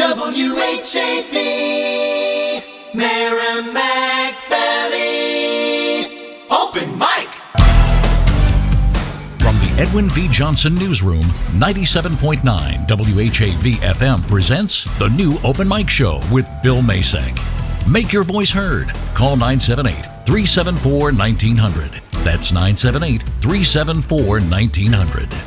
WHAV, Merrimack Valley, open mic. From the Edwin V. Johnson Newsroom, 97.9 WHAV FM presents the new Open Mic Show with Bill Macek. Make your voice heard. Call 978-374-1900. That's 978-374-1900.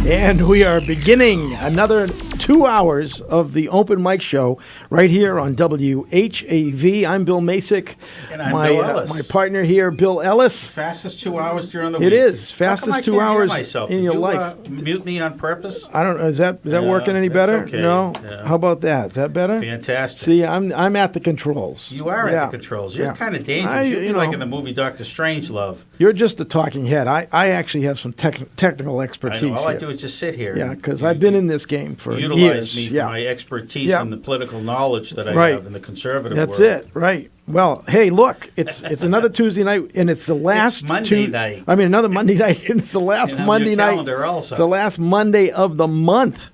And we are beginning another 2 hours of the Open Mic Show right here on WHAV. I'm Bill Macek. And I'm Bill Ellis. My partner here, Bill Ellis. Fastest 2 hours during the week. It is. Fastest 2 hours in your life. Mute me on purpose? I don't know. Is that working any better? Okay. No? Yeah. How about that? Is that better? Fantastic. See, I'm at the controls. You are at the controls. You're kind of dangerous. You'd be like in the movie Dr. Strangelove. You're just a talking head. I actually have some technical expertise. I know. All I do is just sit here. Yeah, because I've been in this game for years. Utilize me for my expertise and the political knowledge that I have in the conservative world. That's it, right. Well, hey, look, it's another Tuesday night, and it's the last Monday night. I mean, another Monday night, and it's the last Monday night. Also. It's the last Monday of the month.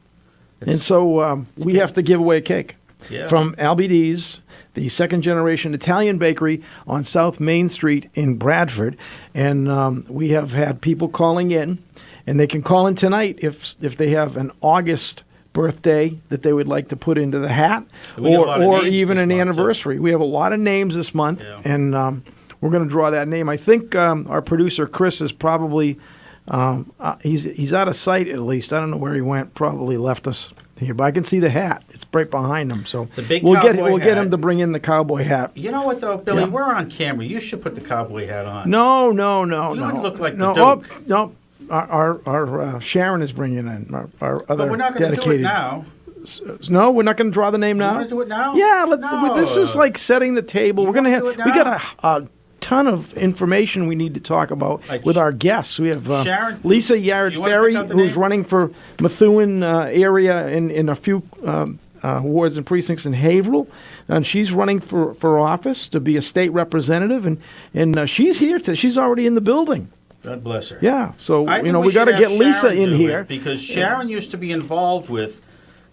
And so we have to give away a cake from LBD's, the second-generation Italian bakery on South Main Street in Bradford. And we have had people calling in, and they can call in tonight if they have an August birthday that they would like to put into the hat, or even an anniversary. We have a lot of names this month, and we're going to draw that name. I think our producer Chris is probably he's out of sight at least. I don't know where he went. Probably left us here, but I can see the hat. It's right behind him. So the big we'll cowboy get him to bring in the cowboy hat. You know what though, Billy? We're on camera. You should put the cowboy hat on. No. You would look like the Duke. No. Our Sharon is bringing in our other dedicated. But we're not going to do it now. No, we're not going to draw the name now. You want to do it now? Yeah, let's. No. This is like setting the table. We're going to have. do it now? We got a ton of information we need to talk about with our guests. We have Sharon, Lisa Yarid Ferry, who's running for Methuen area in a few wards and precincts in Haverhill, and she's running for office to be a state representative, and she's here. She's already in the building. God bless her. Yeah, so we got to should get have Lisa Sharon in do here it, because Sharon used to be involved with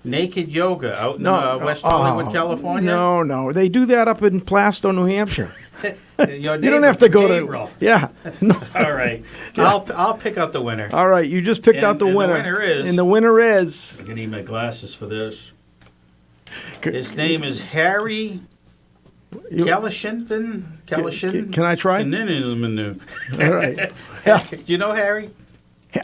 naked yoga out in West Hollywood, California. No, they do that up in Plasto, New Hampshire. You don't have to go to. Yeah. No. All right. I'll pick out the winner. All right, you just picked out the winner. The winner is. I'm gonna need my glasses for this. His name is Harry Kellishin. Can I try? All right. Do you know Harry?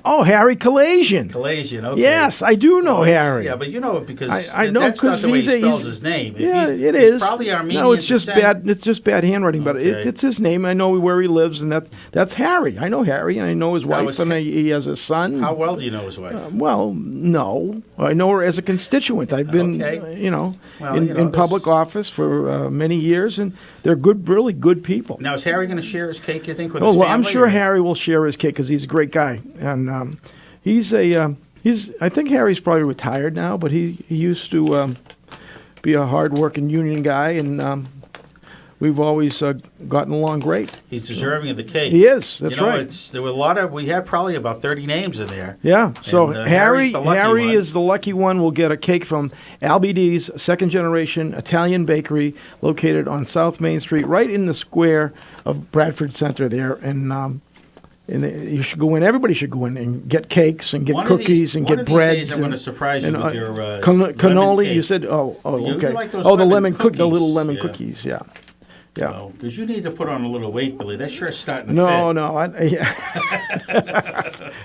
Oh, Harry Kalasian. Kalasian, okay. Yes, I do know Harry. Yeah, but you know it because I know that's not the way he he's spells his name. It he's is. Probably Armenian. No, it's just descent. bad. It's just bad handwriting, but it's his name. I know where he lives, and that's Harry. I know Harry, and I know his wife, and he has a son. How well do you know his wife? Well, no, I know her as a constituent. I've been, in public office for many years, and they're really good people. Now, is Harry going to share his cake? You think with his family? Well, I'm sure Harry will share his cake because he's a great guy, and. I think Harry's probably retired now, but he used to be a hard-working union guy, and we've always gotten along great. He's deserving of the cake. He is. That's right. There were we have probably about 30 names in there. Yeah. So Harry is the lucky one. Will get a cake from LBD's second-generation Italian bakery, located on South Main Street, right in the square of Bradford Center there, and you should go in. Everybody should go in and get cakes and get cookies and get breads. I'm going to surprise you with your cannoli. You said, okay. Like the lemon cookies, the little lemon cookies. Yeah. Because you need to put on a little weight, Billy. That's sure starting to fit.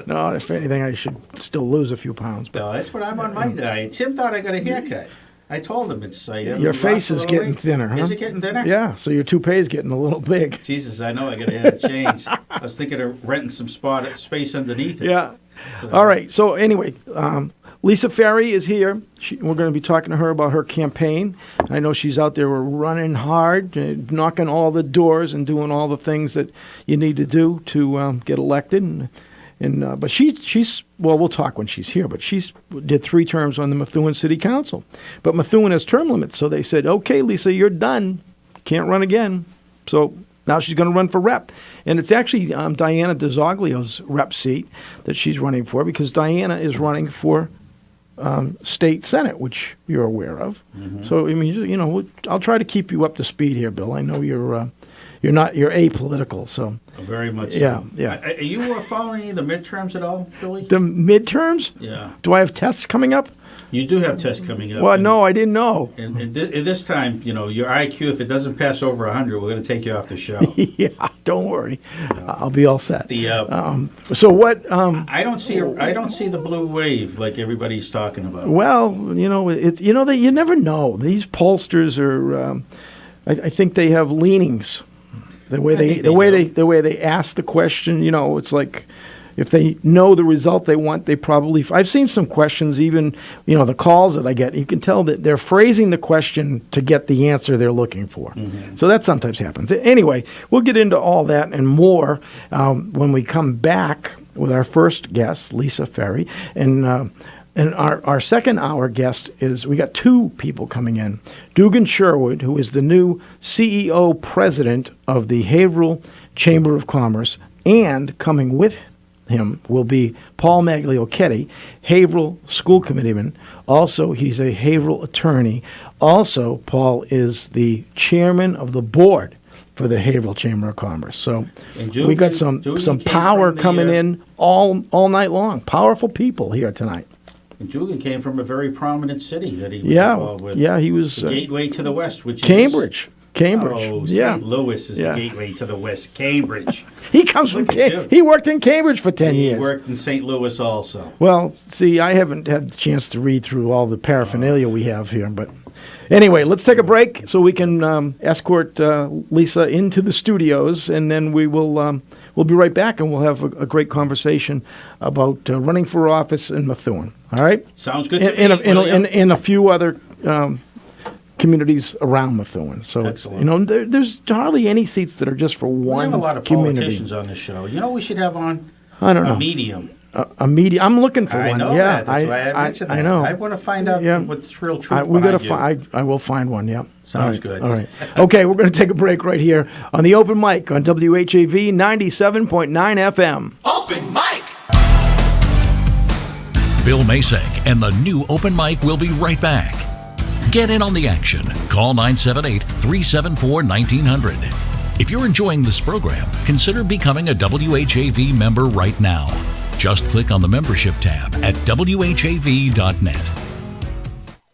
No. If anything, I should still lose a few pounds. But that's what I'm on my diet. Tim thought I got a haircut. I told him it's... your face is getting thinner, huh? Is it getting thinner? Yeah, so your toupee is getting a little big. Jesus, I know I got to have it changed. I was thinking of renting some space underneath it. Yeah. All right, so anyway, Lisa Ferry is here. We're going to be talking to her about her campaign. I know she's out there running hard, knocking all the doors and doing all the things that you need to do to get elected. But she's we'll talk when she's here. But she's did 3 terms on the Methuen City Council. But Methuen has term limits, so they said, "Okay, Lisa, you're done. Can't run again." So Now she's going to run for rep. And it's actually Diana DiZoglio's rep seat that she's running for, because Diana is running for state senate, which you're aware of. Mm-hmm. So, I mean, I'll try to keep you up to speed here, Bill. I know you're apolitical, so. Very much so. Yeah, yeah. Are you following the midterms at all, Billy? The midterms? Yeah. Do I have tests coming up? You do have tests coming up. Well, no, I didn't know. And this time, your IQ, if it doesn't pass over 100, we're going to take you off the show. Yeah, don't worry. I'll be all set. So what? I don't see the blue wave like everybody's talking about. Well, that you never know. These pollsters are. I think they have leanings. The way they ask the question, it's like, if they know the result they want, they probably. I've seen some questions, even the calls that I get. You can tell that they're phrasing the question to get the answer they're looking for. Mm-hmm. So that sometimes happens. Anyway, we'll get into all that and more when we come back with our first guest, Lisa Ferry, and our second hour guest is, we got two people coming in. Dugan Sherwood, who is the new CEO president of the Haverhill Chamber of Commerce, and coming with him will be Paul Magliocchetti, Haverhill School Committeeman. Also, he's a Haverhill attorney. Also, Paul is the chairman of the board for the Haverhill Chamber of Commerce. So we got some power coming in all night long. Powerful people here tonight. And Julian came from a very prominent city that he was involved with. Yeah, he was the gateway to the West, which Cambridge. is Cambridge. Oh, St. Louis is the gateway to the West. Cambridge. He comes from Cambridge. He worked in Cambridge for 10 years. He worked in St. Louis also. Well, see, I haven't had the chance to read through all the paraphernalia we have here, but anyway, let's take a break so we can escort Lisa into the studios, and then we'll be right back, and we'll have a great conversation about running for office in Methuen. All right? Sounds good to me. In a few other communities around Methuen. So excellent. There's hardly any seats that are just for one community. We have a lot of politicians on this show. We should have on a medium. A medium. I'm looking for one. I know yeah, that. That's why I mentioned that. I know. I want to find out what's real truth I will find one, yeah. Sounds good. All right. Okay, we're going to take a break right here on the Open Mic on WHAV 97.9 FM. Open Mic! Bill Macek and the new Open Mic will be right back. Get in on the action. Call 978-374-1900. If you're enjoying this program, consider becoming a WHAV member right now. Just click on the membership tab at WHAV.net.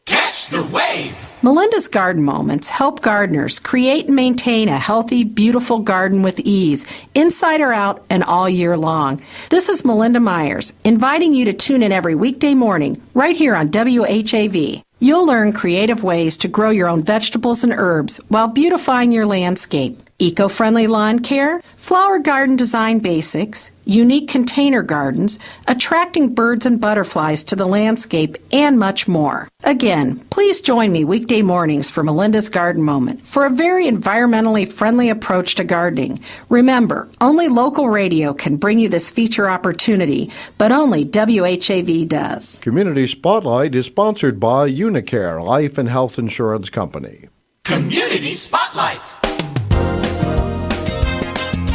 Catch the wave! Melinda's Garden Moments help gardeners create and maintain a healthy, beautiful garden with ease, inside or out, and all year long. This is Melinda Myers, inviting you to tune in every weekday morning, right here on WHAV. You'll learn creative ways to grow your own vegetables and herbs while beautifying your landscape. Eco-friendly lawn care, flower garden design basics, unique container gardens, attracting birds and butterflies to the landscape, and much more. Again, please join me weekday mornings for Melinda's Garden Moment for a very environmentally friendly approach to gardening. Remember, only local radio can bring you this feature opportunity, but only WHAV does. Community Spotlight is sponsored by Unicare Life and Health Insurance Company. Community Spotlight!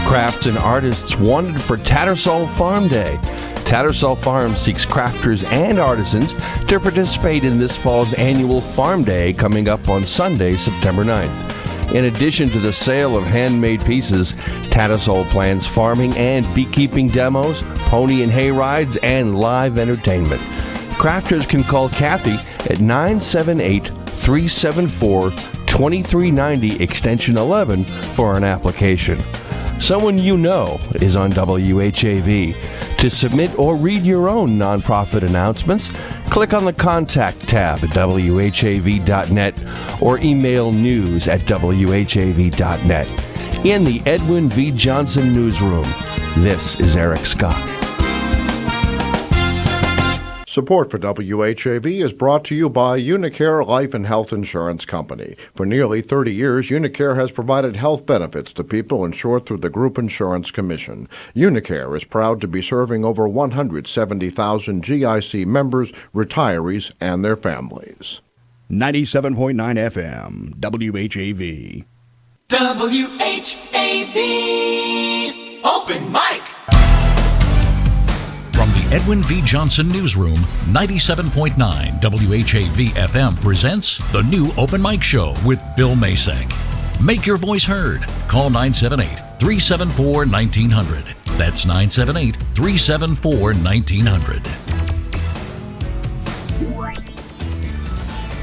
Crafts and artists wanted for Tattersall Farm Day. Tattersall Farm seeks crafters and artisans to participate in this fall's annual Farm Day coming up on Sunday, September 9th. In addition to the sale of handmade pieces, Tattersall plans farming and beekeeping demos, pony and hay rides, and live entertainment. Crafters can call Kathy at 978-374-2390 extension 11 for an application. Someone you know is on WHAV. To submit or read your own nonprofit announcements, click on the Contact tab at WHAV.net or email news@WHAV.net. In the Edwin V. Johnson Newsroom, this is Eric Scott. Support for WHAV is brought to you by Unicare Life and Health Insurance Company. For nearly 30 years, Unicare has provided health benefits to people insured through the Group Insurance Commission. Unicare is proud to be serving over 170,000 GIC members, retirees, and their families. 97.9 FM, WHAV. WHAV. WHAV Open Mic. From the Edwin V. Johnson Newsroom, 97.9 WHAV FM presents the new Open Mic Show with Bill Macek. Make your voice heard. Call 978-374-1900. That's 978-374-1900.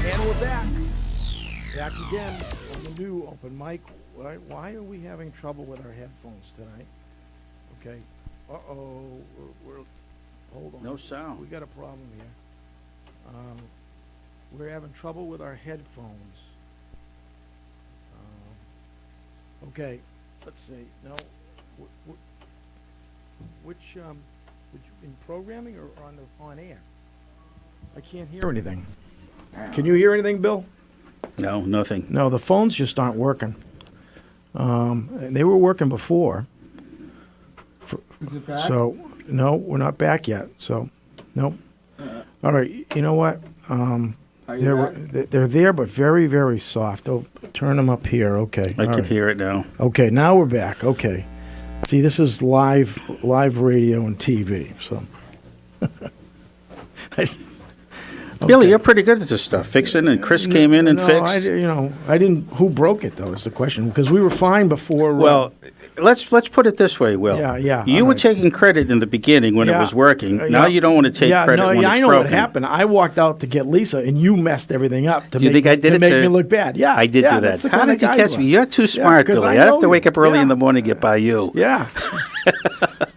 And we're back. Back again on the new open mic. Why are we having trouble with our headphones tonight? Okay. Uh-oh. We're hold on. No sound. We got a problem here. We're having trouble with our headphones. Okay. Let's see. No. Which in programming or on air? I can't hear anything. Can you hear anything, Bill? No, nothing. No, the phones just aren't working. They were working before. Is it back? So, no, we're not back yet. So, nope. All right, you know what? Are you back? They're there, but very, very soft. Oh, turn them up here. Okay. I all can right. hear it now. Okay, now we're back. Okay. See, this is live radio and TV. So, Billy, you're pretty good at this stuff, fixing, and Chris came in and fixed. I didn't. Who broke it though? Is the question, because we were fine before. Well, let's put it this way, Will. Yeah. You all were right. taking credit in the beginning when it was working. Now Yeah. you don't want to take credit when it's I know broken. what happened. I walked out to get Lisa, and you messed everything up to Do you think I did it make to- me look bad. Yeah, I did yeah, do that. that's the How kind of did you guy catch are. me? You're too smart, 'cause Billy. I I have know to wake you. up early Yeah. in the morning to get by you. Yeah.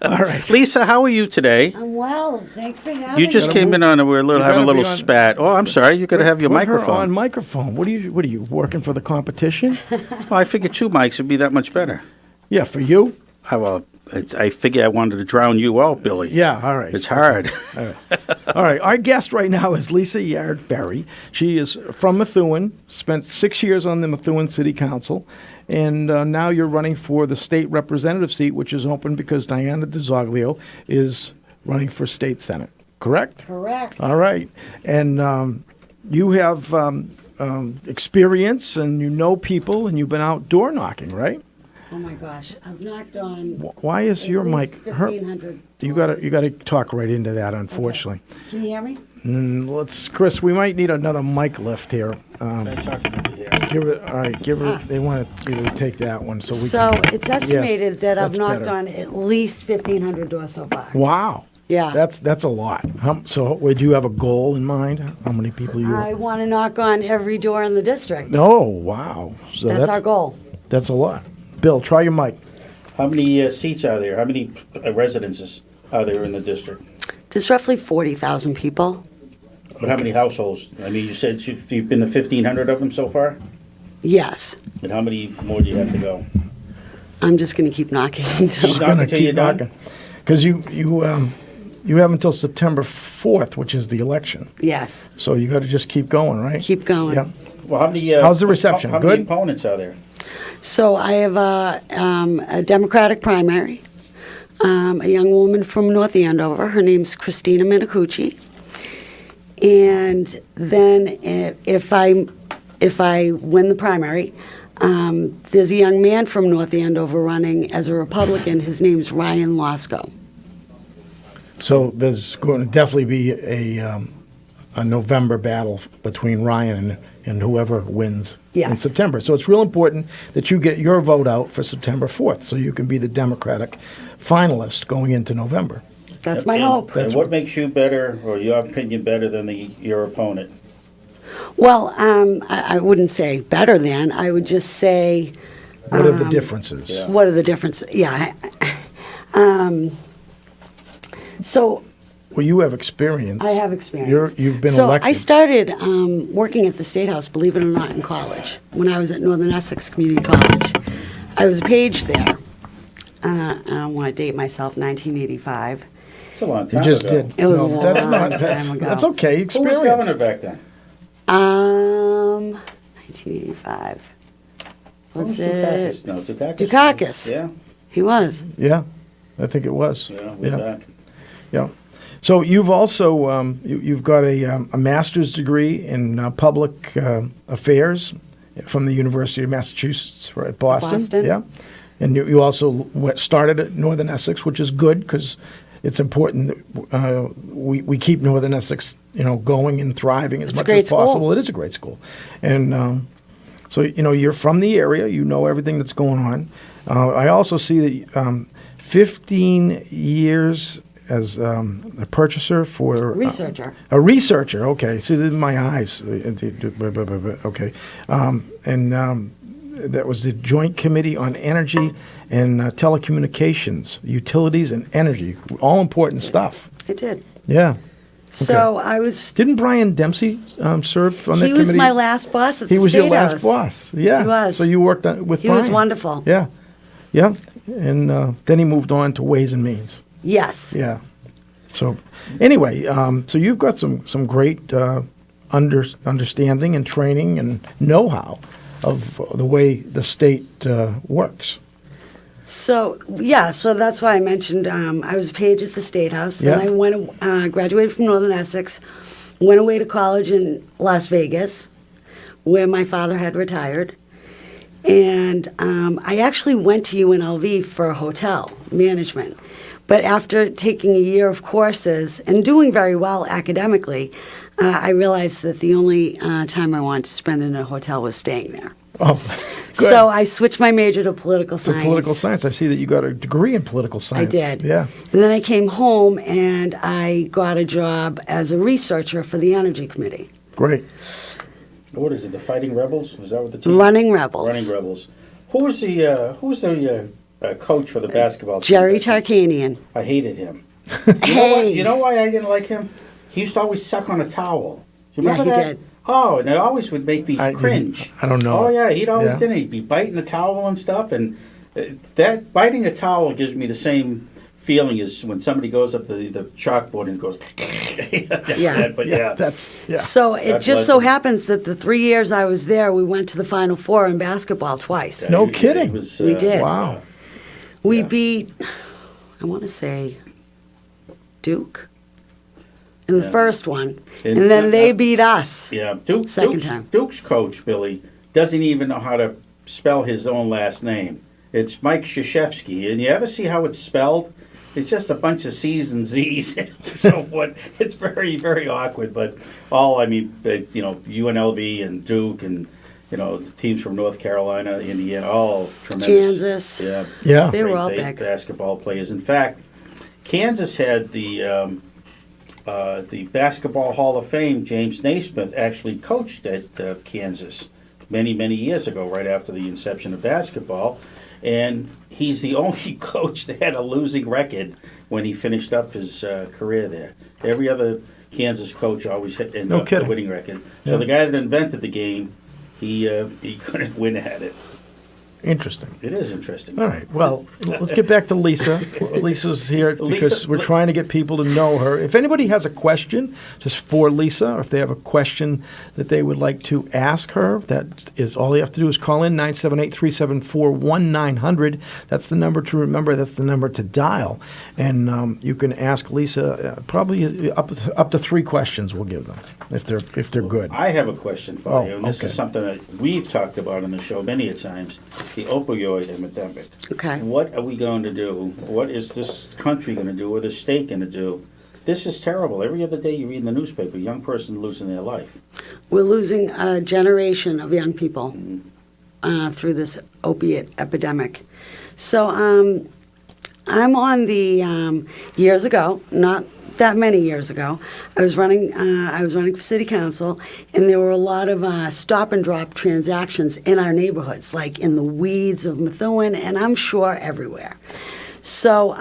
All right. Lisa, how are you today? I'm well. Thanks for having You just me. came in on we're having a gotta little be on- spat. Oh, I'm sorry. You got to have your Put her microphone. on microphone. What are you working for the competition? Well, I figured 2 mics would be that much better. Yeah, for you. I figure I wanted to drown you out, Billy. Yeah. All right. It's hard. All right. Our guest right now is Lisa Yarid Ferry. She is from Methuen, spent 6 years on the Methuen City Council, and now you're running for the state representative seat, which is open because Diana DiZoglio is running for state senate. Correct? Correct. All right. And you have experience, and you know people, and you've been out door knocking, right? Oh my gosh, I've knocked on. Why is your mic? 1,500. You gotta talk right into that. Unfortunately. Can you hear me? Chris, we might need another mic lift here. Give it. All right, give her. They want you to take that one, so we. So can, it's estimated that I've that's knocked better. on at least 1,500 doors so far. Wow. Yeah. That's a lot. So, would you have a goal in mind? How many people you? I want to knock on every door in the district. Oh, wow. So That's our goal. That's a lot. Bill, try your mic. How many seats are there? How many residences are there in the district? There's roughly 40,000 people. But how many households? I mean, you said you've been to 1,500 of them so far? Yes. And how many more do you have to go? I'm just going to keep knocking until. Keep knocking till you're done? Because you have until September 4th, which is the election. Yes. So you got to just keep going, right? Keep going. Yeah. Well, how many? How's the reception? How Good? many opponents are there? So I have a Democratic primary, a young woman from North Andover. Her name's Christina Minicucci. And then if I win the primary, there's a young man from North Andover running as a Republican. His name's Ryan Losco. So there's going to definitely be a November battle between Ryan and whoever wins in Yes. September. So it's real important that you get your vote out for September 4th so you can be the Democratic finalist going into November. That's my hope. And what makes you better, or your opinion better than your opponent? Well, I wouldn't say better than. I would just say, What are the differences? Yeah. what are the differences? Yeah. So Well, you have experience. I have experience. You've been so elected. I started working at the State House, believe it or not, in college. When I was at Northern Essex Community College, I was a page there. I don't want to date myself, 1985. It's a long You time just ago. did. It was a that's long not, time that's, ago. That's okay. Who Experience. was governor back then? 1985. Who was Was it? Dukakis? No, Dukakis. Dukakis. Yeah, He was. Yeah, I think it was. yeah, we're back. Yeah. So you've also you've got a master's degree in public affairs from the University of Massachusetts, right, Boston. Boston. Yeah. And you also started at Northern Essex, which is good because it's important that we keep Northern Essex, going and thriving as It's a much great as possible. school. It is a great school, and so you're from the area. You know everything that's going on. I also see that 15 years as a purchaser for Researcher. A researcher. Okay, see, this is my eyes. Okay, and that was the Joint Committee on Energy and Telecommunications, Utilities, and Energy. All important stuff. I did. Yeah. So I was. Didn't Brian Dempsey serve on that committee? He was my last boss at the He was State your last House. boss. Yeah. He was. So you worked with Brian. He was wonderful. Yeah. Yeah. And then he moved on to Ways and Means. Yes. Yeah. So anyway, so you've got some great understanding and training and know-how of the way the state works. So that's why I mentioned I was a page at the State House. Yeah. Then I went, graduated from Northern Essex, went away to college in Las Vegas, where my father had retired. And I actually went to UNLV for hotel management. But after taking a year of courses and doing very well academically, I realized that the only time I wanted to spend in a hotel was staying there. Oh, good. So I switched my major to political science. Political science. I see that you got a degree in political science. I did. Yeah. And then I came home and I got a job as a researcher for the Energy Committee. Great. What is it? The Fighting Rebels? Was that what the team? Running Rebels. Running Rebels. Who was the coach for the basketball team? Jerry Tarkanian. I hated him. Hey. You know why I didn't like him? He used to always suck on a towel. Do you Yeah, remember he that? did. Oh, and it always would make me cringe. I don't know. Oh yeah, he'd always Yeah. did it. He'd be biting the towel and stuff, and that biting a towel gives me the same feeling as when somebody goes up the chalkboard and goes. Yeah. That's So it God just bless so him. happens that the 3 years I was there, we went to the Final Four in basketball twice. No He kidding. was, We did. Wow. We beat, I want to say, Duke in the first one. And then they beat us. Yeah, Second time. Duke's coach, Billy, doesn't even know how to spell his own last name. It's Mike Krzyzewski, and you ever see how it's spelled? It's just a bunch of C's and Z's. So what? It's very, very awkward. But UNLV and Duke and the teams from North Carolina, Indiana, all tremendous. Kansas. Yeah, They were all great big. basketball players. In fact, Kansas had the Basketball Hall of Fame. James Naismith actually coached at Kansas many, many years ago, right after the inception of basketball. And he's the only coach that had a losing record when he finished up his career there. Every other Kansas coach always had a kidding. winning record. So the guy that invented the game, he couldn't win at it. Interesting. It is interesting. All right. Well, let's get back to Lisa. Lisa's here because Lisa- we're trying to get people to know her. If anybody has a question just for Lisa, or if they have a question that they would like to ask her, that is all you have to do is call in 978-374-1900. That's the number to remember. That's the number to dial. And you can ask Lisa probably up to 3 questions we'll give them if they're good. I have a question for Oh, you, and this okay. is something that we've talked about on the show many a times, the opioid epidemic. Okay. What are we going to do? What is this country going to do, or the state going to do? This is terrible. Every other day you read in the newspaper, a young person losing their life. We're losing a generation of young people through this opiate epidemic. So I'm on the years ago, not that many years ago, I was running for city council, and there were a lot of stop and drop transactions in our neighborhoods, like in the weeds of Methuen, and I'm sure everywhere. So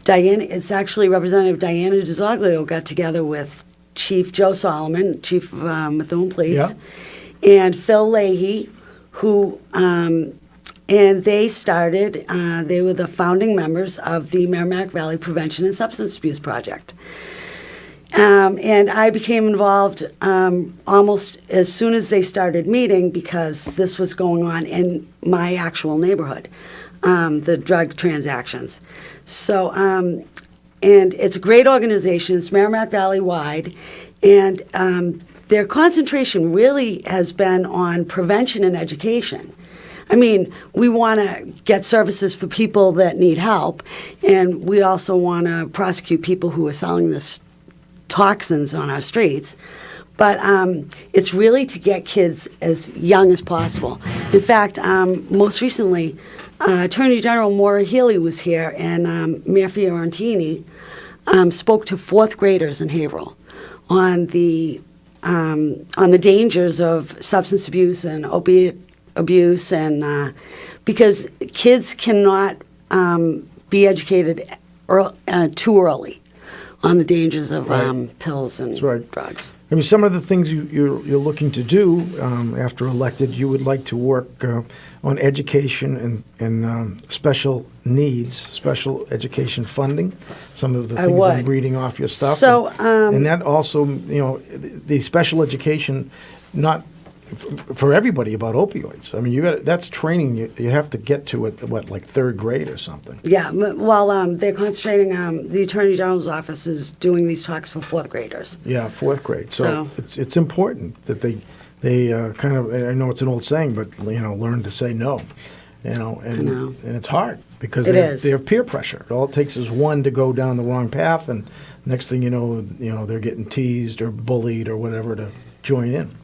it's actually Representative Diana DiZoglio got together with Chief Joe Solomon, Chief of Methuen Police, and Phil Leahy, who and they started, they were the founding members of the Merrimack Valley Prevention and Substance Abuse Project. And I became involved almost as soon as they started meeting because this was going on in my actual neighborhood, the drug transactions. So, and it's a great organization. It's Merrimack Valley-wide. And their concentration really has been on prevention and education. I mean, we want to get services for people that need help, and we also want to prosecute people who are selling this toxins on our streets. But it's really to get kids as young as possible. In fact, most recently, Attorney General Maura Healey was here, and Mayor Fiorentini spoke to fourth graders in Haverhill on the dangers of substance abuse and opiate abuse, and because kids cannot be educated too early on the dangers of pills and drugs. I mean, some of the things you're looking to do after elected, you would like to work on education and special needs, special education funding. Some of the things I'm reading off your stuff. So, and that also, the special education, not for everybody about opioids. I mean, that's training you have to get to it, like third grade or something. Yeah, well, they're concentrating, the Attorney General's office is doing these talks for fourth graders. Yeah, fourth grade. So it's important that they kind of, I know it's an old saying, but learn to say no. And it's hard because they have peer pressure. All it takes is one to go down the wrong path, and next thing you know, they're getting teased or bullied or whatever to join in.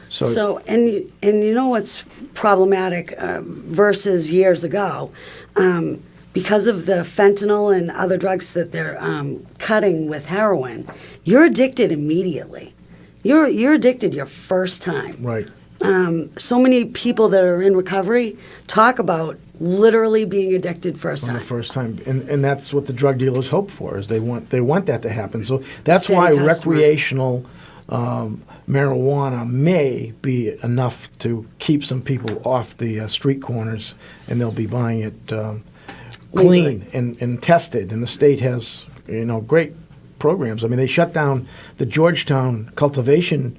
So and you know what's problematic versus years ago, because of the fentanyl and other drugs that they're cutting with heroin, you're addicted immediately. You're addicted your first time. Right. So many people that are in recovery talk about literally being addicted first time. The first time, and that's what the drug dealers hope for, is they want that to happen. So that's Steady why customer. recreational marijuana may be enough to keep some people off the street corners, and they'll be buying it clean and tested. And the state has great programs. I mean, they shut down the Georgetown cultivation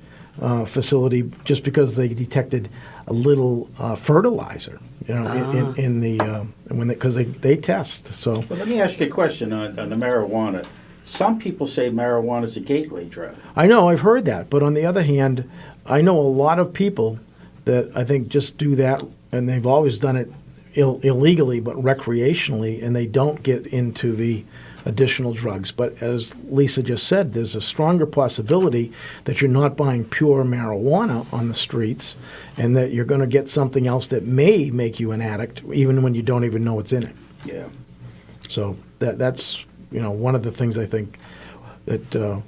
facility just because they detected a little fertilizer, in the because they test. So, Well, let me ask you a question on the marijuana. Some people say marijuana is a gateway drug. I know, I've heard that, but on the other hand, I know a lot of people that I think just do that, and they've always done it illegally, but recreationally, and they don't get into the additional drugs. But as Lisa just said, there's a stronger possibility that you're not buying pure marijuana on the streets, and that you're going to get something else that may make you an addict, even when you don't even know it's in it. Yeah. So that's one of the things I think that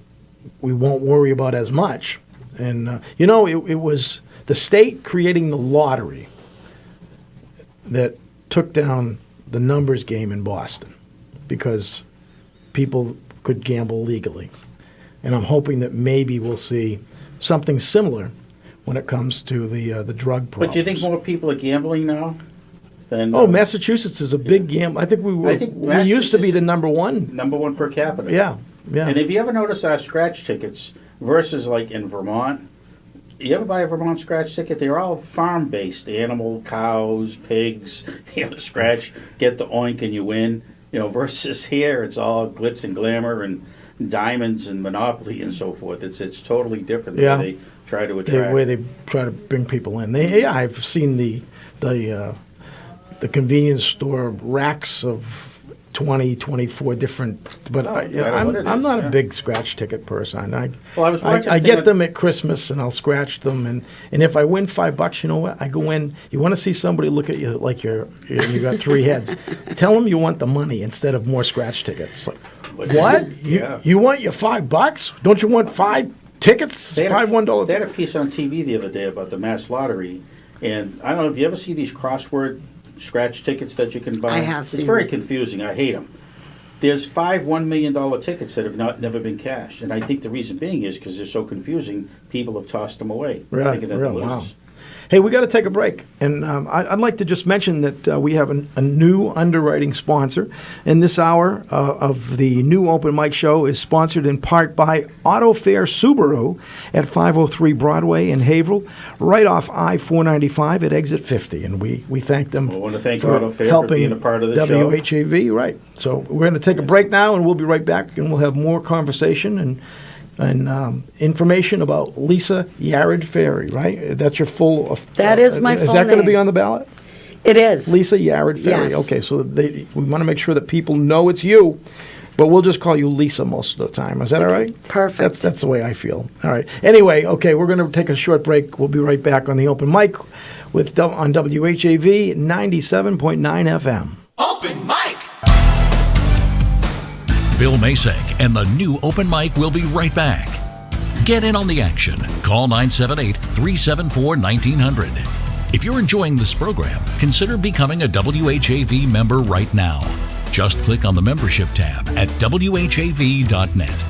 we won't worry about as much. And, it was the state creating the lottery that took down the numbers game in Boston because people could gamble legally. And I'm hoping that maybe we'll see something similar when it comes to the drug problems. But do you think more people are gambling now? Massachusetts is a big gamble. I think we used to be the number one. Number one per capita. Yeah. And if you ever notice our scratch tickets versus like in Vermont, you ever buy a Vermont scratch ticket? They're all farm-based, animal, cows, pigs. Scratch, get the oink and you win. Versus here, it's all glitz and glamour and diamonds and Monopoly and so forth. It's totally different the way they try to attract. The way they try to bring people in. I've seen the convenience store racks of 20, 24 different, but I'm not a big scratch ticket person. I get them at Christmas and I'll scratch them, and if I win $5, you know what? I go in. You want to see somebody look at you like you got three heads? Tell them you want the money instead of more scratch tickets. Like, what? You want your $5? Don't you want 5 tickets? $1. They had a piece on TV the other day about the mass lottery, and I don't know if you ever see these crossword scratch tickets that you can buy. I have seen It's very them. confusing. I hate them. There's 5 $1 million tickets that have never been cashed, and I think the reason being is because they're so confusing. People have tossed them away. thinking that they're Wow. losers. Hey, we got to take a break, and I'd like to just mention that we have a new underwriting sponsor, and this hour of the new open mic show is sponsored in part by Auto Fair Subaru at 503 Broadway in Haverhill, right off I-495 at exit 50, and we thank them I want to thank for Auto Fair for helping being a part of the show. WHAV, right. So we're going to take a break now, and we'll be right back, and we'll have more conversation and information about Lisa Yarid Ferry, right? That's your full. That is my full Is that going to be name. on the ballot? It is. Lisa Yarid Ferry. Yes. Okay, so we want to make sure that people know it's you, but we'll just call you Lisa most of the time. Is that all right? Perfect. That's the way I feel. All right. Anyway, okay, we're going to take a short break. We'll be right back on the open mic on WHAV 97.9 FM. Open mic. Bill Macek and the new open mic will be right back. Get in on the action. Call 978-374-1900. If you're enjoying this program, consider becoming a WHAV member right now. Just click on the membership tab at whav.net.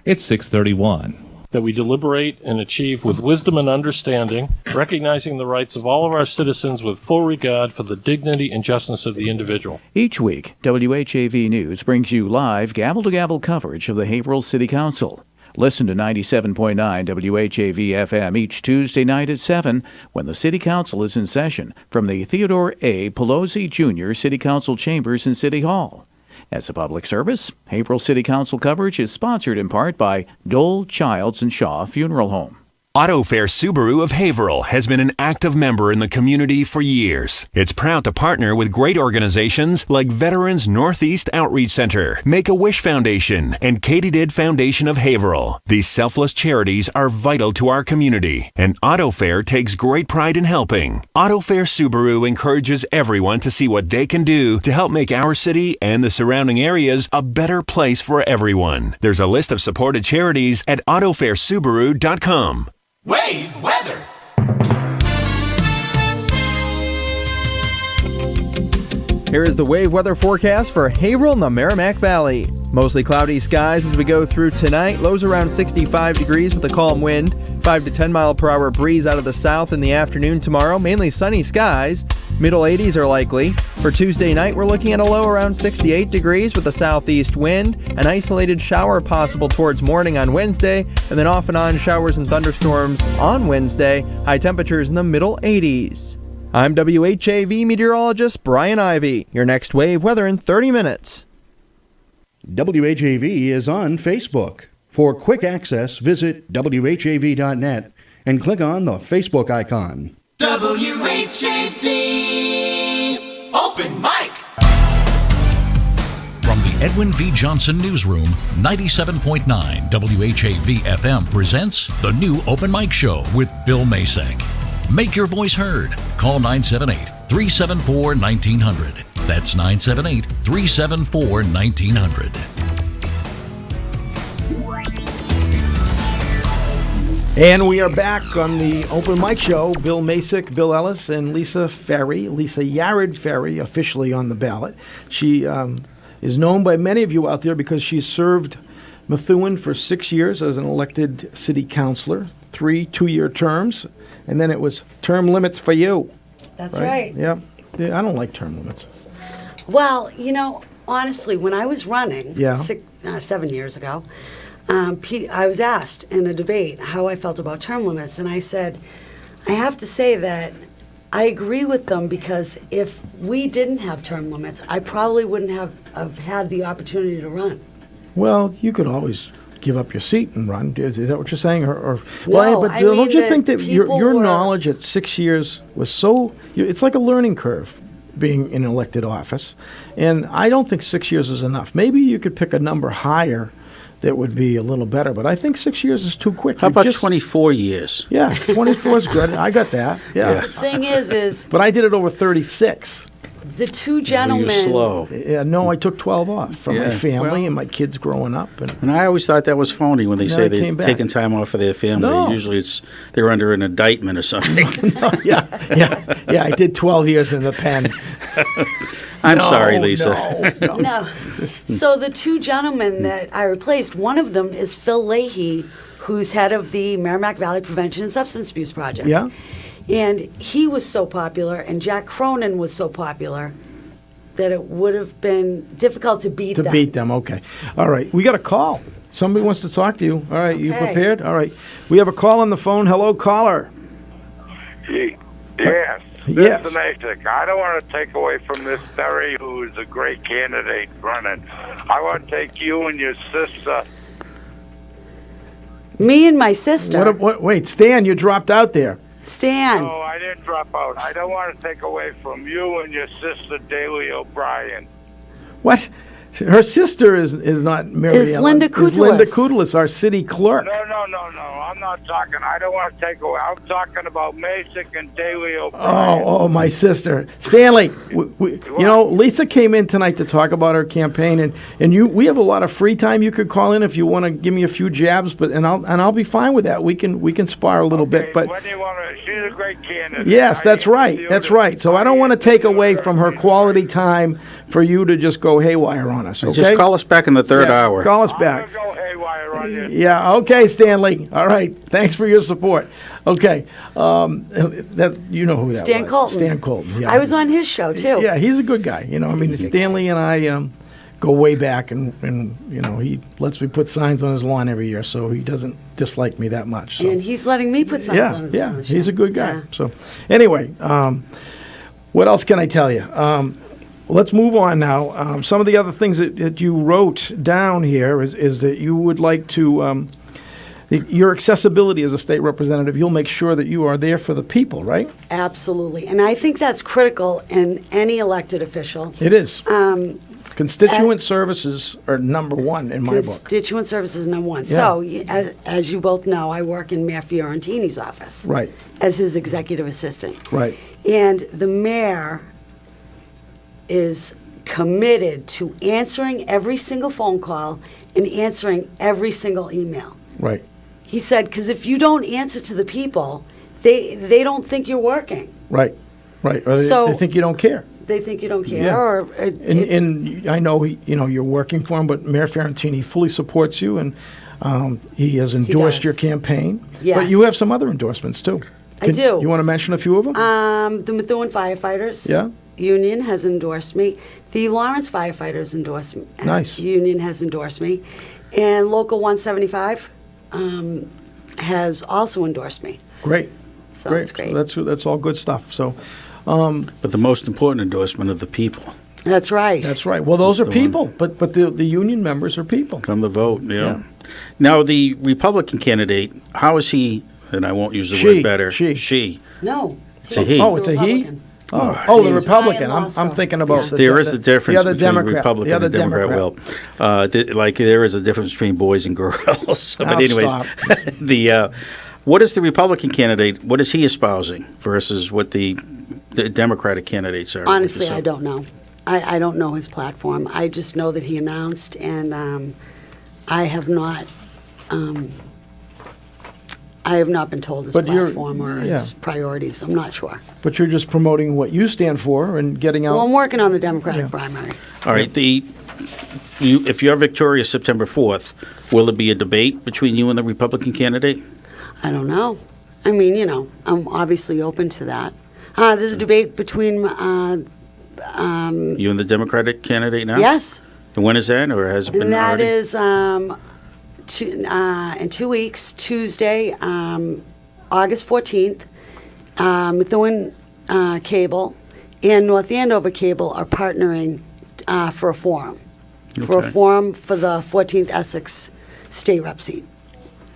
It's 6:31. That we deliberate and achieve with wisdom and understanding, recognizing the rights of all of our citizens with full regard for the dignity and justice of the individual. Each week, WHAV News brings you live gavel-to-gavel coverage of the Haverhill City Council. Listen to 97.9 WHAV FM each Tuesday night at 7 when the City Council is in session from the Theodore A. Pelosi Jr. City Council Chambers in City Hall. As a public service, Haverhill City Council coverage is sponsored in part by Dole, Childs, and Shaw Funeral Home. AutoFair Subaru of Haverhill has been an active member in the community for years. It's proud to partner with great organizations like Veterans Northeast Outreach Center, Make-A-Wish Foundation, and Katydid Foundation of Haverhill. These selfless charities are vital to our community, and AutoFair takes great pride in helping. AutoFair Subaru encourages everyone to see what they can do to help make our city and the surrounding areas a better place for everyone. There's a list of supported charities at autofairsubaru.com. Wave weather. Here is the wave weather forecast for Haverhill and the Merrimack Valley. Mostly cloudy skies as we go through tonight. Lows around 65 degrees with a calm wind. 5 to 10 mile per hour breeze out of the south in the afternoon tomorrow. Mainly sunny skies. Middle 80s are likely. For Tuesday night, we're looking at a low around 68 degrees with a southeast wind. An isolated shower possible towards morning on Wednesday, and then off and on showers and thunderstorms on Wednesday. High temperatures in the middle 80s. I'm WHAV meteorologist Brian Ivy. Your next wave weather in 30 minutes. WHAV is on Facebook. For quick access, visit WHAV.net and click on the Facebook icon. WHAV Open Mic. From the Edwin V. Johnson Newsroom, 97.9 WHAV FM presents the new Open Mic Show with Bill Macek. Make your voice heard. Call 978-374-1900. That's 978-374-1900. And we are back on the open mic show. Bill Macek, Bill Ellis, and Lisa Ferry, Lisa Yarid Ferry, officially on the ballot. She is known by many of you out there because she served Methuen for 6 years as an elected city councilor, 3 two-year terms, and then it was term limits for you. That's right. Yeah, I don't like term limits. Well, honestly, when I was running 7 years ago, I was asked in a debate how I felt about term limits, and I said, I have to say that I agree with them because if we didn't have term limits, I probably wouldn't have had the opportunity to run. Well, you could always give up your seat and run. Is that what you're saying? No, but I don't mean you that think that your people were- knowledge at 6 years was so... It's like a learning curve being in elected office, and I don't think 6 years is enough. Maybe you could pick a number higher that would be a little better, but I think 6 years is too quick. How about 24 years? Yeah, 24 is good. I got that. Yeah. The thing is But I did it over 36. the two gentlemen. You're slow. Yeah, no, I took 12 off from my Yeah, family well- and my kids growing up. And I always thought that was phony when they No, say I they're came back. taking time off for their family. No. Usually they're under an indictment or something. yeah, I did 12 years in the pen. I'm No, sorry, Lisa. No. No. So the two gentlemen that I replaced, one of them is Phil Leahy, who's head of the Merrimack Valley Prevention and Substance Abuse Project. Yeah? And he was so popular, and Jack Cronin was so popular, that it would have been difficult to beat them. To beat them, okay. All right, we got a call. Somebody wants to talk to you. All right, you Okay. prepared? All right. We have a call on the phone. Hello, caller. Yes. Yes. Mr. Macek, I don't want to take away from this Ferry, who is a great candidate running. I want to take you and your sister. Me and my sister. Wait, Stan, you dropped out there. Stan. No, I didn't drop out. I don't want to take away from you and your sister, Daly O'Brien. What? Her sister is not Mary Is Ellen. Linda Is Linda Kutelis. Kutelis, our city clerk. No. I'm not talking. I don't want to take away. I'm talking about Macek and Daly O'Brien. Oh, my sister. Stanley, Lisa came in tonight to talk about her campaign, and we have a lot of free time. You could call in if you want to give me a few jabs, and I'll be fine with that. We can spar a little bit, but When do you want to? She's a great candidate. yes, that's right. I That's right. So I don't want to take away from her quality time for you to just go haywire on us, okay? Just call us back in the third Yeah, hour. Call us I'm back. gonna go haywire on you. Yeah, okay, Stanley. All right. Thanks for your support. Okay. That you know who that Stan was. Colton. Stan Colton. Yeah. I was on his show, too. Yeah, he's a good guy. Stanley and I go way back, and he lets me put signs on his lawn every year, so he doesn't dislike me that much. So. And he's letting me put signs on his lawn. He's a good guy. So, anyway, what else can I tell you? Let's move on now. Some of the other things that you wrote down here is that you would like to, your accessibility as a state representative, you'll make sure that you are there for the people, right? Absolutely. And I think that's critical in any elected official. It is. Constituent services are number one in my book. Constituent services number one. Yeah. So, as you both know, I work in Mayor Fiorentini's office. Right. As his executive assistant. Right. And the mayor is committed to answering every single phone call and answering every single email. Right. He said, because if you don't answer to the people, they don't think you're working. Right. Right. Or So- they think you don't care. They think you don't care. Yeah. Or And I know you're working for him, but Mayor Fiorentini fully supports you, and he has endorsed your campaign. Yes. But you have some other endorsements too. I do. You want to mention a few of them? The Methuen Firefighters Yeah. Union has endorsed me. The Lawrence Firefighters Nice. Union has endorsed me. And Local 175 has also endorsed me. Great. So it's great. So that's all good stuff. So. But the most important endorsement of the people. That's right. That's right. Well, those are That's the people, but the union members are people. Come to vote, yeah. Now, the Republican candidate, how is he, and I won't use the word better. She. No. It's a he. Oh, it's a he? Republican. The Republican. I'm thinking about There is a difference the other between Democrat, Republican the other and Democrat. Well, there is a difference between boys and girls. But anyways, stop. What is the Republican candidate? What is he espousing versus what the Democratic candidates are? Honestly, I don't know. I don't know his platform. I just know that he announced, and I have not been told his But you're- platform or his priorities. I'm not sure. But you're just promoting what you stand for and getting out. Well, I'm working on the Democratic primary. All right. If you're victorious September 4th, will there be a debate between you and the Republican candidate? I don't know. I mean, I'm obviously open to that. There's a debate between, You and the Democratic candidate now? yes, And when is that, or has it been and that already? is in 2 weeks, Tuesday, August 14th. Methuen Cable and North Andover Cable are partnering for a forum. For a Okay. forum for the 14th Essex State Rep seat.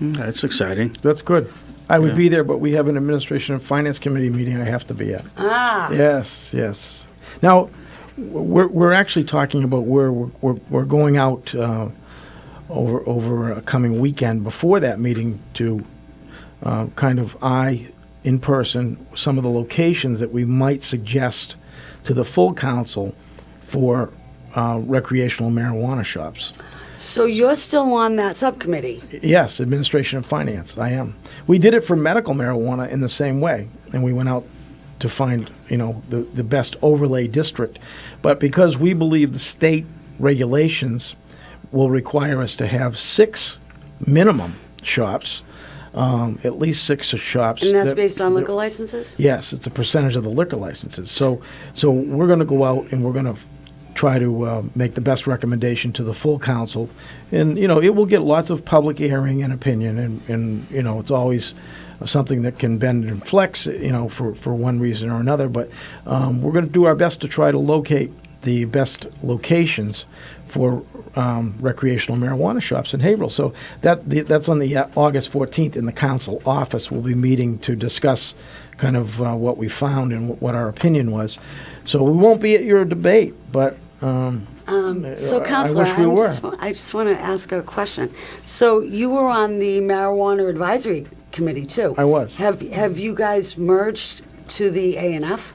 That's exciting. That's good. I would be there, but we have an Administration and Finance Committee meeting I have to be at. Ah. Yes. Now, we're actually talking about where we're going out over a coming weekend before that meeting to kind of in person some of the locations that we might suggest to the full council for recreational marijuana shops. So you're still on that subcommittee? Yes, Administration and Finance, I am. We did it for medical marijuana in the same way, and we went out to find, the best overlay district. But because we believe the state regulations will require us to have 6 minimum shops, at least 6 shops. And that's based on liquor licenses? Yes, it's a percentage of the liquor licenses. So we're going to go out and we're going to try to make the best recommendation to the full council. And, it will get lots of public hearing and opinion, and it's always something that can bend and flex, for one reason or another. But we're going to do our best to try to locate the best locations for recreational marijuana shops in Haverhill. So that's on the August 14th in the council office. We'll be meeting to discuss kind of what we found and what our opinion was. So we won't be at your debate, but So, I Counselor, wish we were. I just want to ask a question. So you were on the Marijuana Advisory Committee, too. I was. Have you guys merged to the A&F?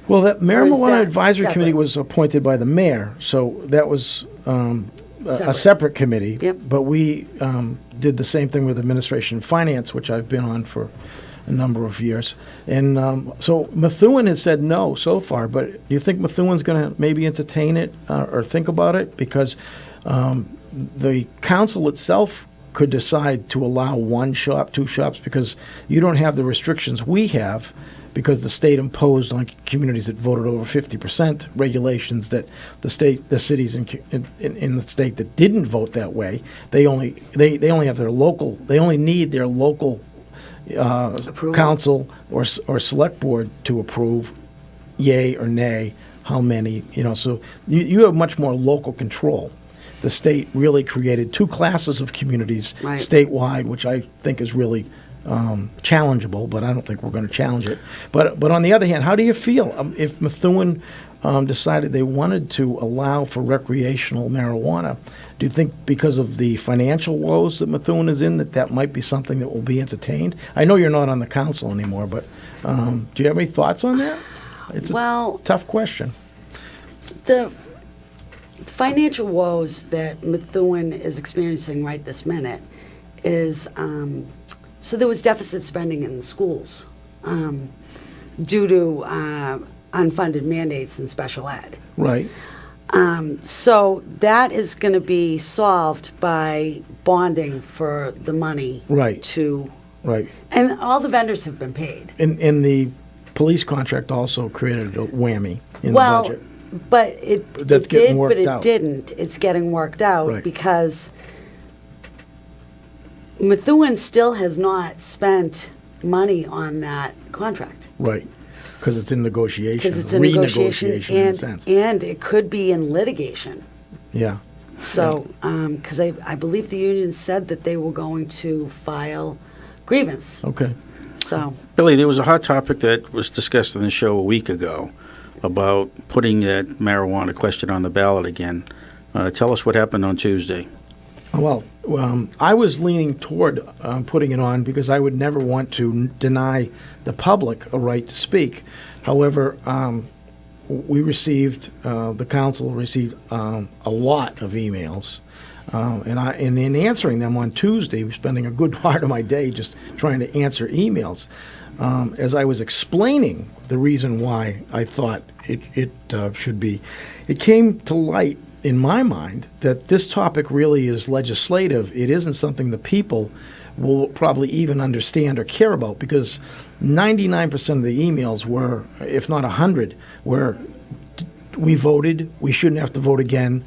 Well, that Or is Marijuana that Advisory separate? Committee was appointed by the mayor, so that was a Separate. separate committee. Yep. But we did the same thing with Administration and Finance, which I've been on for a number of years. And so Methuen has said no so far, but do you think Methuen's going to maybe entertain it or think about it? Because the council itself could decide to allow one shop, two shops, because you don't have the restrictions we have, because the state imposed on communities that voted over 50% regulations that the cities in the state that didn't vote that way, they only have their local, they only need their local council or select board to approve, yay or nay, how many, so you have much more local control. The state really created two classes of communities Right. statewide, which I think is really challengeable, but I don't think we're going to challenge it. But on the other hand, how do you feel if Methuen decided they wanted to allow for recreational marijuana? Do you think because of the financial woes that Methuen is in, that might be something that will be entertained? I know you're not on the council anymore, but do you have any thoughts on that? It's a tough question. The financial woes that Methuen is experiencing right this minute is, so there was deficit spending in the schools due to unfunded mandates in special ed. Right. So that is going to be solved by bonding for the money Right. to, Right. and all the vendors have been paid. And the police contract also created a whammy in Well, the budget. but it That's it getting did, worked but it out. didn't. It's getting worked out Right. because Methuen still has not spent money on that contract. Right. Because it's in negotiation. Because it's in negotiation renegotiation in a sense. and it could be in litigation. Yeah. So, because I believe the union said that they were going to file grievance. Okay. So, Billy, there was a hot topic that was discussed on the show a week ago about putting that marijuana question on the ballot again. Tell us what happened on Tuesday. Well, I was leaning toward putting it on because I would never want to deny the public a right to speak. However, we received, the council received a lot of emails. And in answering them on Tuesday, spending a good part of my day just trying to answer emails, as I was explaining the reason why I thought it should be, it came to light in my mind that this topic really is legislative. It isn't something the people will probably even understand or care about, because 99% of the emails were, if not 100, were we voted, we shouldn't have to vote again,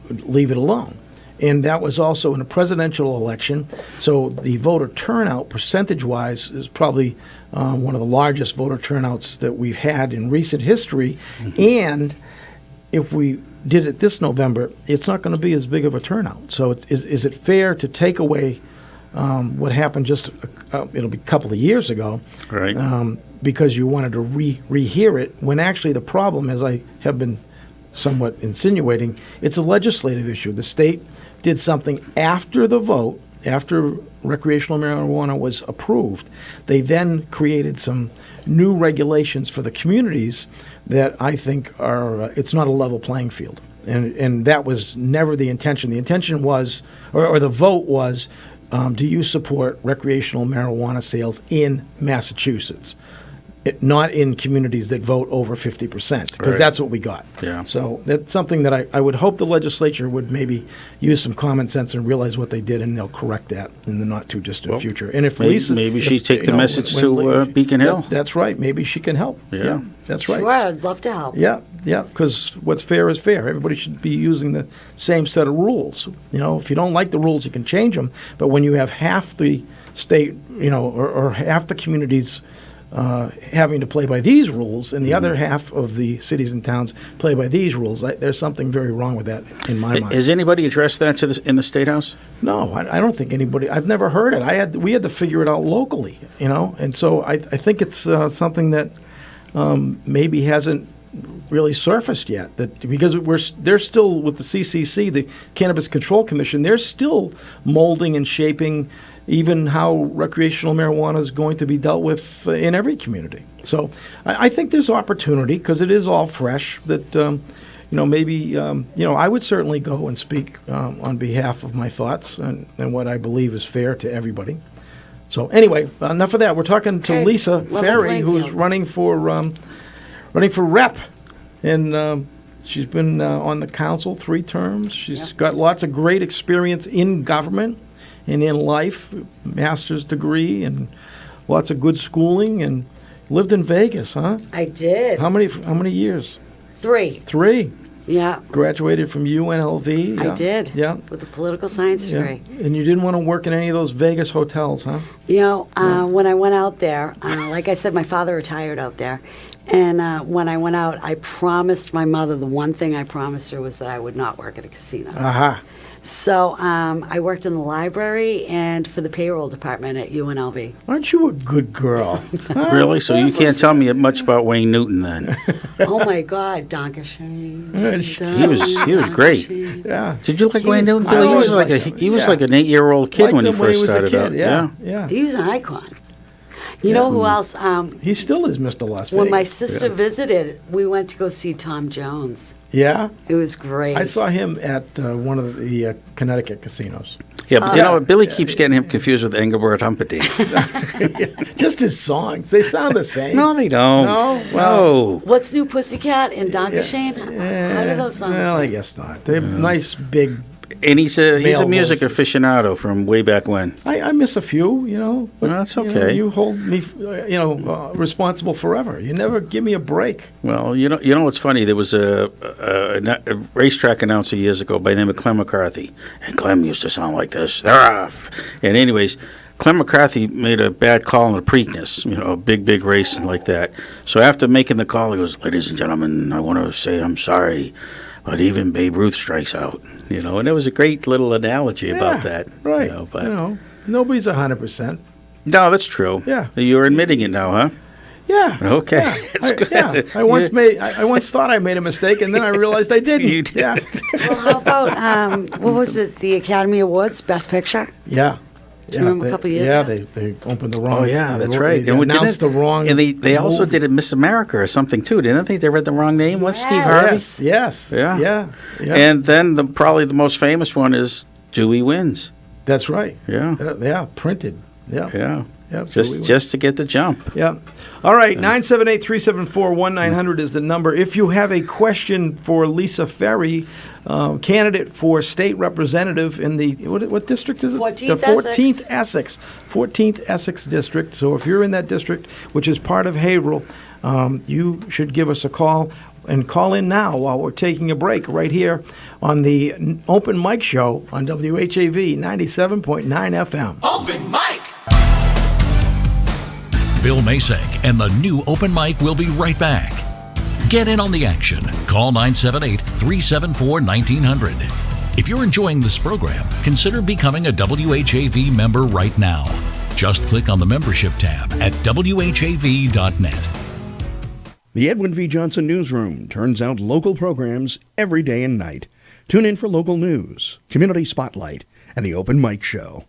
leave it alone. And that was also in a presidential election, so the voter turnout, percentage-wise, is probably one of the largest voter turnouts that we've had in recent history. And if we did it this November, it's not going to be as big of a turnout. So is it fair to take away what happened just, it'll be a couple of years ago, Right. Because you wanted to rehear it, when actually the problem, as I have been somewhat insinuating, it's a legislative issue. The state did something after the vote, after recreational marijuana was approved. They then created some new regulations for the communities that I think are, it's not a level playing field. And that was never the intention. The intention was, or the vote was, do you support recreational marijuana sales in Massachusetts? Not in communities that vote over 50%, because Right. that's what we got. Yeah. So that's something that I would hope the legislature would maybe use some common sense and realize what they did, and they'll correct that in the not-too-distant Well, future. And if maybe- Lisa... maybe if, she take you the know, message when to, Beacon Hill. Yeah, that's right. Maybe she can help. Yeah. That's right. sure, I'd love to help. Yeah, because what's fair is fair. Everybody should be using the same set of rules. If you don't like the rules, you can change them. But when you have half the state, or half the communities having to play by these rules, and the other half of the cities and towns play by these rules. There's something very wrong with that in my mind. Has anybody addressed that in the State House? No, I don't think anybody. I've never heard it. We had to figure it out locally, and so I think it's something that maybe hasn't really surfaced yet. Because they're still with the CCC, the Cannabis Control Commission. They're still molding and shaping even how recreational marijuana is going to be dealt with in every community. So I think there's opportunity because it is all fresh. That maybe I would certainly go and speak on behalf of my thoughts and what I believe is fair to everybody. So anyway, enough of that. We're talking to Lisa Ferry, who's running for rep, and she's been on the council 3 terms. She's got lots of great experience in government and in life, master's degree and lots of good schooling, and lived in Vegas, huh? I did. How many years? 3. 3. Yeah. Graduated from UNLV. I did. Yeah. With a political science degree. And you didn't want to work in any of those Vegas hotels, huh? When I went out there, like I said, my father retired out there. And when I went out, I promised my mother, the one thing I promised her was that I would not work at a casino. Aha. So I worked in the library and for the payroll department at UNLV. Aren't you a good girl? Really? So you can't tell me much about Wayne Newton then? Oh my God, Dankeschön. He was great. Yeah. Did you like Wayne Newton? Billy? He was like an 8-year-old kid when he first started out. Yeah. He was an icon. You know who else? He still is Mr. Las Vegas. When my sister visited, we went to go see Tom Jones. Yeah? It was great. I saw him at one of the Connecticut casinos. Yeah, but you know what? Billy keeps getting him confused with Engelbert Humperdinck. Just his songs. They sound the same. No, they don't. No? Whoa. What's New Pussycat and Dankeschön? How do those songs Well, sound? I guess not. They're nice, big... And he's a music voices. aficionado from way back when. I miss a few, but well, that's okay. You hold me, responsible forever. You never give me a break. Well, you know what's funny? There was a racetrack announcer years ago by the name of Clem McCarthy, and Clem used to sound like this. They're off. And anyways, Clem McCarthy made a bad call in the Preakness, a big race like that. So after making the call, he goes, "Ladies and gentlemen, I want to say I'm sorry, but even Babe Ruth strikes out." And there was a great little analogy about that. Right. Nobody's 100%. No, that's true. Yeah. You're admitting it now, huh? Yeah. Okay. Yeah. That's good. Yeah. I once thought I made a mistake, and then I realized I didn't. You did. Yeah. Well, how about, what was it, the Academy Awards, Best Picture? Yeah. Do you remember a couple years ago? They opened the wrong... Oh, yeah, that's right. They announced the wrong... And they also did it Miss America or something, too, didn't they? They read the wrong name. What's Steve Harvey? Yes. Yeah. Yeah. And then probably the most famous one is Dewey Wins. That's right. Yeah. Printed. Yeah. Just to get the jump. Yeah. All right, 978-374-1900 is the number. If you have a question for Lisa Ferry, candidate for state representative in the, what district is it? 14th the 14th Essex. 14th Essex District. So if you're in that district, which is part of Haverhill, you should give us a call. And call in now while we're taking a break right here on the Open Mic Show on WHAV 97.9 FM. Open mic! Bill Macek and the new Open Mic will be right back. Get in on the action. Call 978-374-1900. If you're enjoying this program, consider becoming a WHAV member right now. Just click on the membership tab at WHAV.net. The Edwin V. Johnson Newsroom turns out local programs every day and night. Tune in for local news, Community Spotlight, and the Open Mic Show.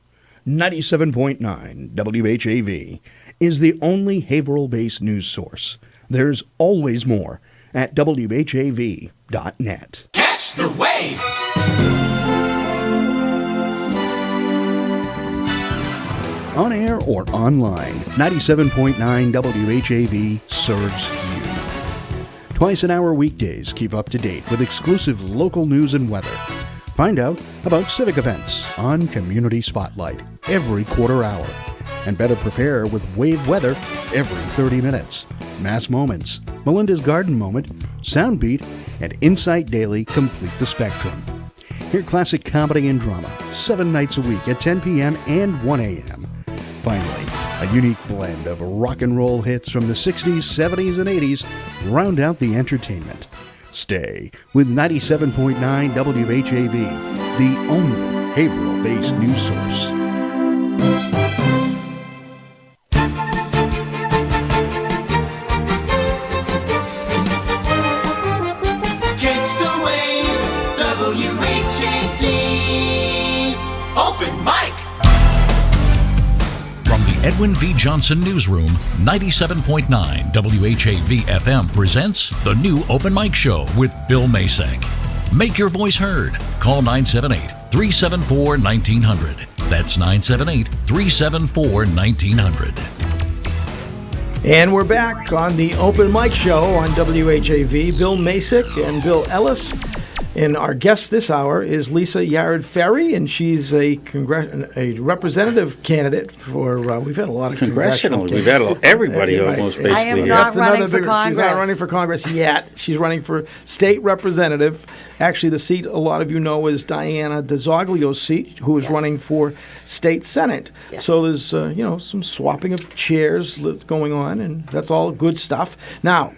97.9 WHAV is the only Haverhill-based news source. There's always more at WHAV.net. Catch the wave! On air or online, 97.9 WHAV serves you. Twice an hour weekdays keep up to date with exclusive local news and weather. Find out about civic events on Community Spotlight every quarter hour. And better prepare with WAVE weather every 30 minutes. Mass Moments, Melinda's Garden Moment, Soundbeat, and Insight Daily complete the spectrum. Hear classic comedy and drama 7 nights a week at 10 p.m. and 1 a.m. Finally, A unique blend of rock and roll hits from the 60s, 70s, and 80s round out the entertainment. Stay with 97.9 WHAV, the only Haverhill-based news source. Catch the wave, WHAV, open mic. From the Edwin V. Johnson Newsroom, 97.9 WHAV FM presents the new Open Mic Show with Bill Macek. Make your voice heard. Call 978-374-1900. That's 978-374-1900. And we're back on the Open Mic Show on WHAV. Bill Macek and Bill Ellis. And our guest this hour is Lisa Yarid Ferry, and she's a representative candidate for, we've had a lot of Congressional. We've candidates. had everybody Right. almost basically. I am here. not running Another for big- She's not Congress. running for Congress yet. She's running for state representative. Actually, the seat a lot of you know is Diana DiZoglio's seat, who is Yes. running for state senate. Yes. So there's some swapping of chairs going on, and that's all good stuff. Now,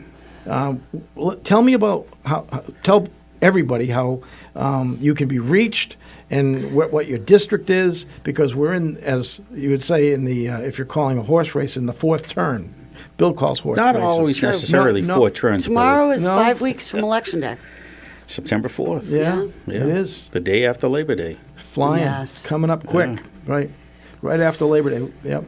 tell me about tell everybody how you can be reached and what your district is, because we're in, as you would say, in the if you're calling a horse race, in the fourth turn. Bill calls horse Not races. always necessarily No, four turns. Tomorrow is No. 5 weeks from Election Day. September 4th. Yeah, Yeah. it is. The day after Labor Day. Flying, Yes. coming up quick, right after Labor Day. Yep.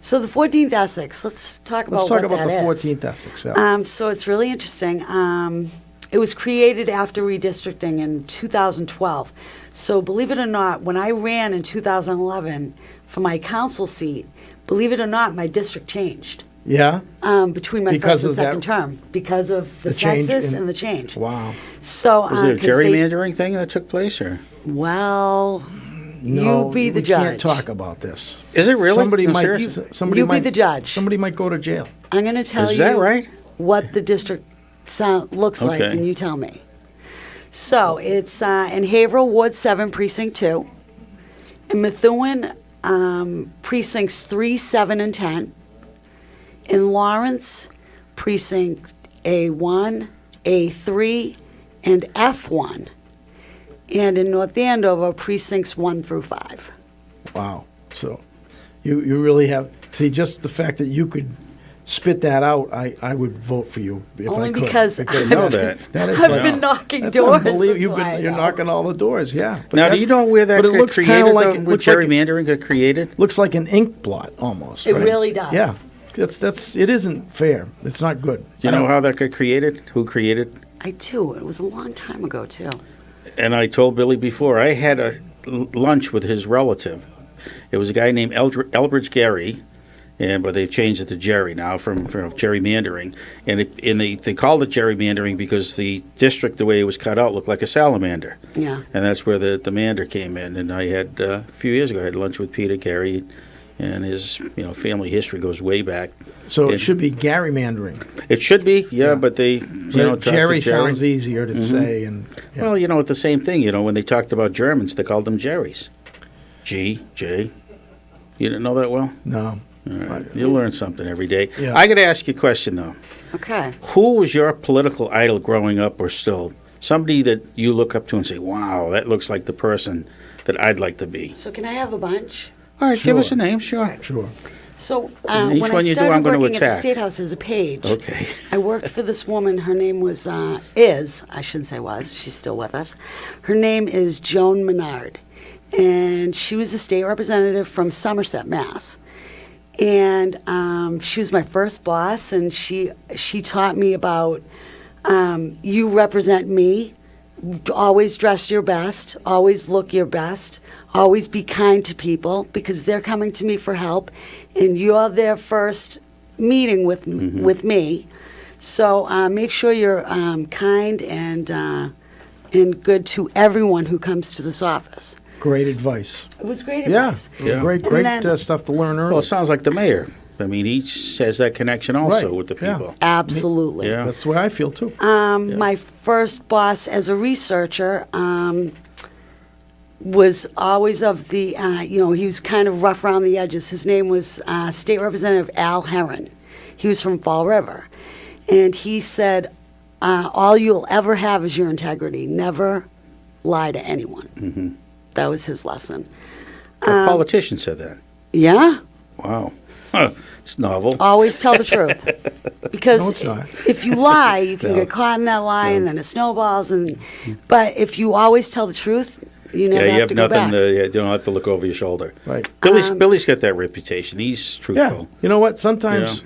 So the 14th Essex, let's talk about Let's talk what about that the is. 14th Essex. Yeah. So it's really interesting. It was created after redistricting in 2012. So believe it or not, when I ran in 2011 for my council seat, believe it or not, my district changed Yeah. between my Because first and of that- second term because of the change census in- and the change. Wow. So Was it a 'cause they- gerrymandering thing that took place, or? Well, No, you be the we judge. can't talk about this. Is it really? Somebody No, might. seriously? Somebody You be might, the judge. Somebody might go to jail. I'm going to tell Is you that right? what the district looks like, Okay. and you tell me. So it's in Haverhill, Ward 7, Precinct 2. In Methuen, Precincts 3, 7, and 10. In Lawrence, Precinct A1, A3, and F1. And in North Andover, Precincts 1 through 5. Wow. So, you really have just the fact that you could spit that out. I would vote for you if Only I could. because know that. That is I've been knocking that's doors, unbelievable. that's why I You're know. knocking all the doors. Yeah. But Now, that- do you know where that but it got looks kinda created, like- though, it with looks like- gerrymandering got created? Looks like an ink blot almost. It right? really does. Yeah. It isn't fair. It's not good. Do you know how that got created? Who created? I do. It was a long time ago, too. And I told Billy before, I had a lunch with his relative. It was a guy named Elbridge Gary, but they've changed it to Jerry now from gerrymandering. And they called it gerrymandering because the district, the way it was cut out, looked like a salamander. Yeah. And that's where the mander came in. And I had, a few years ago, I had lunch with Peter Gary, and his family history goes way back. So it And should be gerrymandering. It should be, yeah, but they, dropped Jerry it sounds easier to Mhm. say. And yeah. Well, it's the same thing. When they talked about Germans, they called them Jerrys. G, J. You didn't know that well? No. All right. You learn something every day. Yeah. I got to ask you a question, though. Okay. Who was your political idol growing up or still? Somebody that you look up to and say, wow, that looks like the person that I'd like to be. So can I have a bunch? All right, give us a name, sure. Sure. So Each when I one you do, started I'm gonna working at the attack. State House as a page, Okay. I worked for this woman. Her name was, I shouldn't say was, she's still with us. Her name is Joan Menard. And she was a state representative from Somerset, Mass. And she was my first boss, and she taught me about you represent me. Always dress your best, always look your best, always be kind to people because they're coming to me for help, and you're their first meeting with me. So make sure you're kind and good to everyone who comes to this office. Great advice. It was great Yeah. advice. Yeah. Great And then- stuff to learn early. Well, it sounds like the mayor. I mean, he has that connection also Right, with the yeah. people. Absolutely. Yeah. That's the way I feel too. My first boss as a researcher was always of the, he was kind of rough around the edges. His name was State Representative Al Herron. He was from Fall River. And he said, all you'll ever have is your integrity. Never lie to anyone. Mm-hmm. That was his lesson. A politician said that. Yeah. Wow. Huh. It's novel. Always tell the truth. Because No, it's not. if you lie, you can No. get caught in that lie, and then it snowballs. But if you always tell the truth, you never Yeah, you have have to go nothing. back. You don't have to look over your shoulder. Right. Billy's got that reputation. He's Yeah. truthful. You know what? Sometimes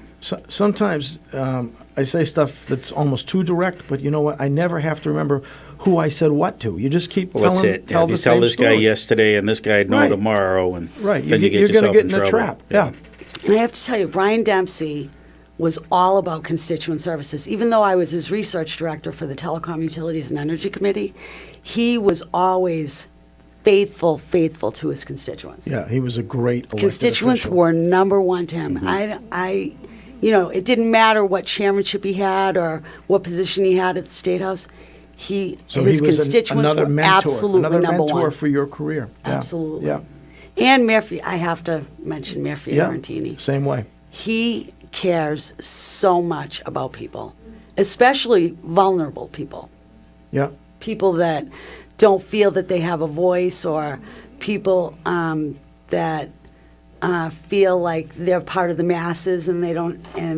I say stuff that's almost too direct, but you know what? I never have to remember who I said what to. You just keep Well, telling that's it. tell If the you tell same this guy story. yesterday and this guy no Right. tomorrow, and Right. then you get You're yourself gonna get in trouble. a trap. Yeah. And I have to tell you, Brian Dempsey was all about constituent services. Even though I was his research director for the Telecom Utilities and Energy Committee, he was always faithful to his constituents. Yeah, he was a great elected Constituents official. were number one to him. Mm-hmm. It didn't matter what chairmanship he had or what position he had at the State House. So His he was constituents another were mentor, absolutely another number mentor one. for your career. Yeah. Absolutely. Yeah. And Mayor, I have to mention Mayor Fiorentini. Same way. He cares so much about people, especially vulnerable people. Yeah. People that don't feel that they have a voice, or people that feel like they're part of the masses and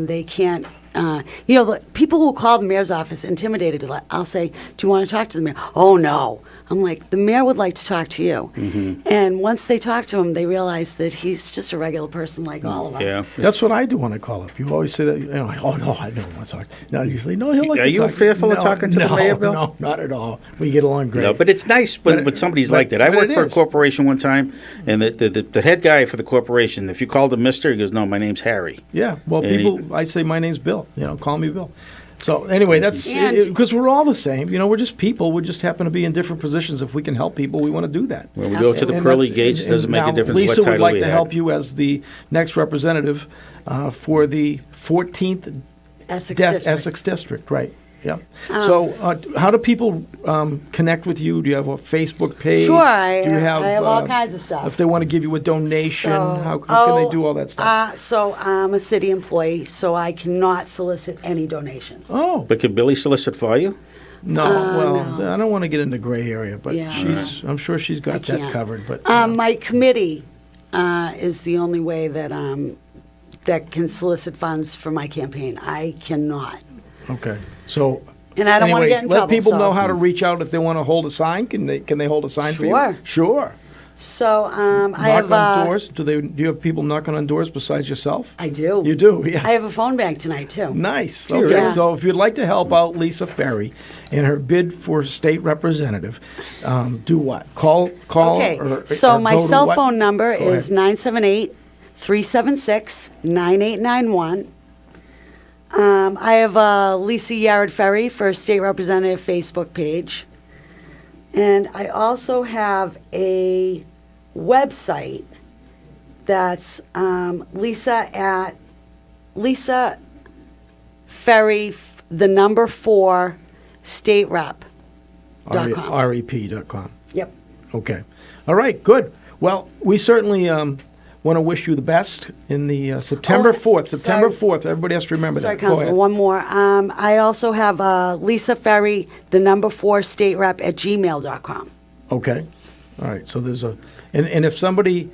they can't. The people who call the mayor's office intimidated. I'll say, "Do you want to talk to the mayor?" "Oh no." I'm like, "The mayor would like to talk to you." Mm-hmm. And once they talk to him, they realize that he's just a regular person like all of us. Yeah. That's what I do when I call up. You always say that. Like, oh no, I don't want to talk. No, usually no. He'll like Are to you talk. fearful of No, talking to the mayor, Bill? No, not at all. We get along great. No, but it's nice when somebody's like that. I but worked it for a is. corporation one time, and the head guy for the corporation, if you called him Mister, he goes, "No, my name's Harry." Yeah, well, And I say my name's Bill. Call me Bill. So anyway, that's And- because we're all the same. We're just people. We just happen to be in different positions. If we can help people, we want to do that. When we go to the And pearly that's- gates, it and doesn't make now a difference Lisa what title would like we to had. help you as the next representative for the 14th Essex District, right? Yeah. So, how do people connect with you? Do you have a Facebook page? Sure, I do you have all kinds of stuff. If they want to give you a donation, So- how can they do all that stuff? So I'm a city employee, so I cannot solicit any donations. Oh, But can Billy solicit for you? no. I don't want to get into gray area, but Yeah. I'm sure she's got that can't. covered. But My committee is the only way that that can solicit funds for my campaign. I cannot. okay. So. And I don't want to anyway, get in let trouble. people so. know how to reach out if they want to hold a sign. Can they hold a sign for you? Sure. Sure. So I Knock have on doors. Do you have people knocking on doors besides yourself? I do. You do, yeah. I have a phone bank tonight too. Nice. Cute. Okay, Yeah. so if you'd like to help out Lisa Ferry in her bid for state representative, do what? Call. Okay. So my go to cell what? phone number Go is ahead. 978-376-9891. I have Lisa Yarid Ferry for State Representative Facebook page. And I also have a website that's Lisa Ferry, the number 4, state rep.com. REP.com. Yep. Okay. All right, good. Well, we certainly want to wish you the best in the September 4th. September 4th. Everybody has to remember Sorry, that. Go Councilor, ahead. one more. I also have Lisa Ferry, the number 4, state rep at gmail.com. Okay. All right. So there's and if somebody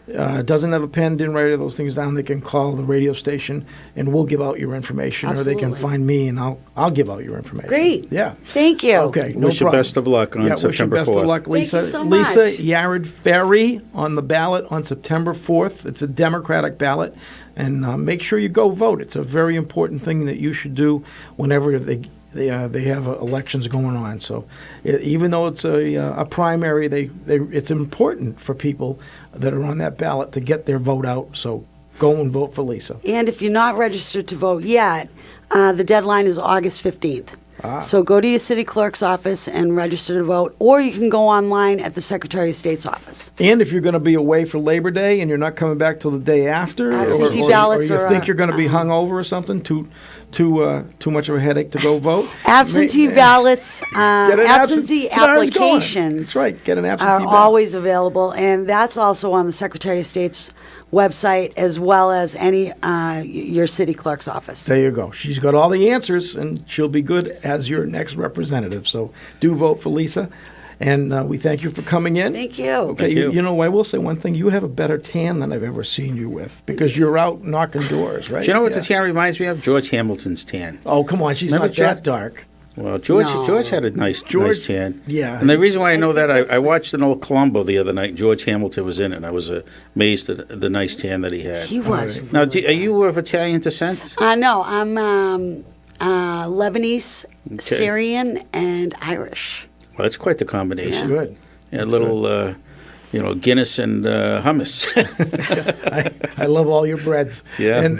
doesn't have a pen, didn't write those things down, they can call the radio station and we'll give out your information, or they can Absolutely. find me and I'll give out your information. Great. Yeah. Thank you. Okay. No Wish you problem. best of luck on Yeah, September wish you best 4th. of luck, Lisa. Thank you so Lisa much. Yarid Ferry on the ballot on September 4th. It's a Democratic ballot, and make sure you go vote. It's a very important thing that you should do whenever they have elections going on. So even though it's a primary, it's important for people that are on that ballot to get their vote out. So go and vote for Lisa. And if you're not registered to vote yet, the deadline is August 15th. So go to your city clerk's office and register to vote, or you can go online at the Secretary of State's office. And if you're going to be away for Labor Day and you're not coming back till the day after, Absentee or ballots you are, think you're going to be hung over or something, too much of a headache to go vote. Absentee ballots, Get an absentee see, there I was going. applications That's right. Get an absentee are ballot. always available, and that's also on the Secretary of State's website as well as any your city clerk's office. There you go. She's got all the answers, and she'll be good as your next representative. So do vote for Lisa. And we thank you for coming in. Thank you. Okay, Thank you. you know, I will say one thing. You have a better tan than I've ever seen you with because you're out knocking doors, right? Do you know what Yeah. the tan reminds me of? George Hamilton's tan. Oh, come on. She's Remember not that George- dark. Well, George No. had a nice tan. Yeah. And the reason why I know that, I watched an old Columbo the other night. George Hamilton was in it, and I was amazed at the nice tan that he had. He was. Now, are you of Italian descent? No, I'm Lebanese, Syrian, and Irish. Well, that's quite the combination. Good. Yeah, a little, Guinness and hummus. I love all your breads. Yeah. And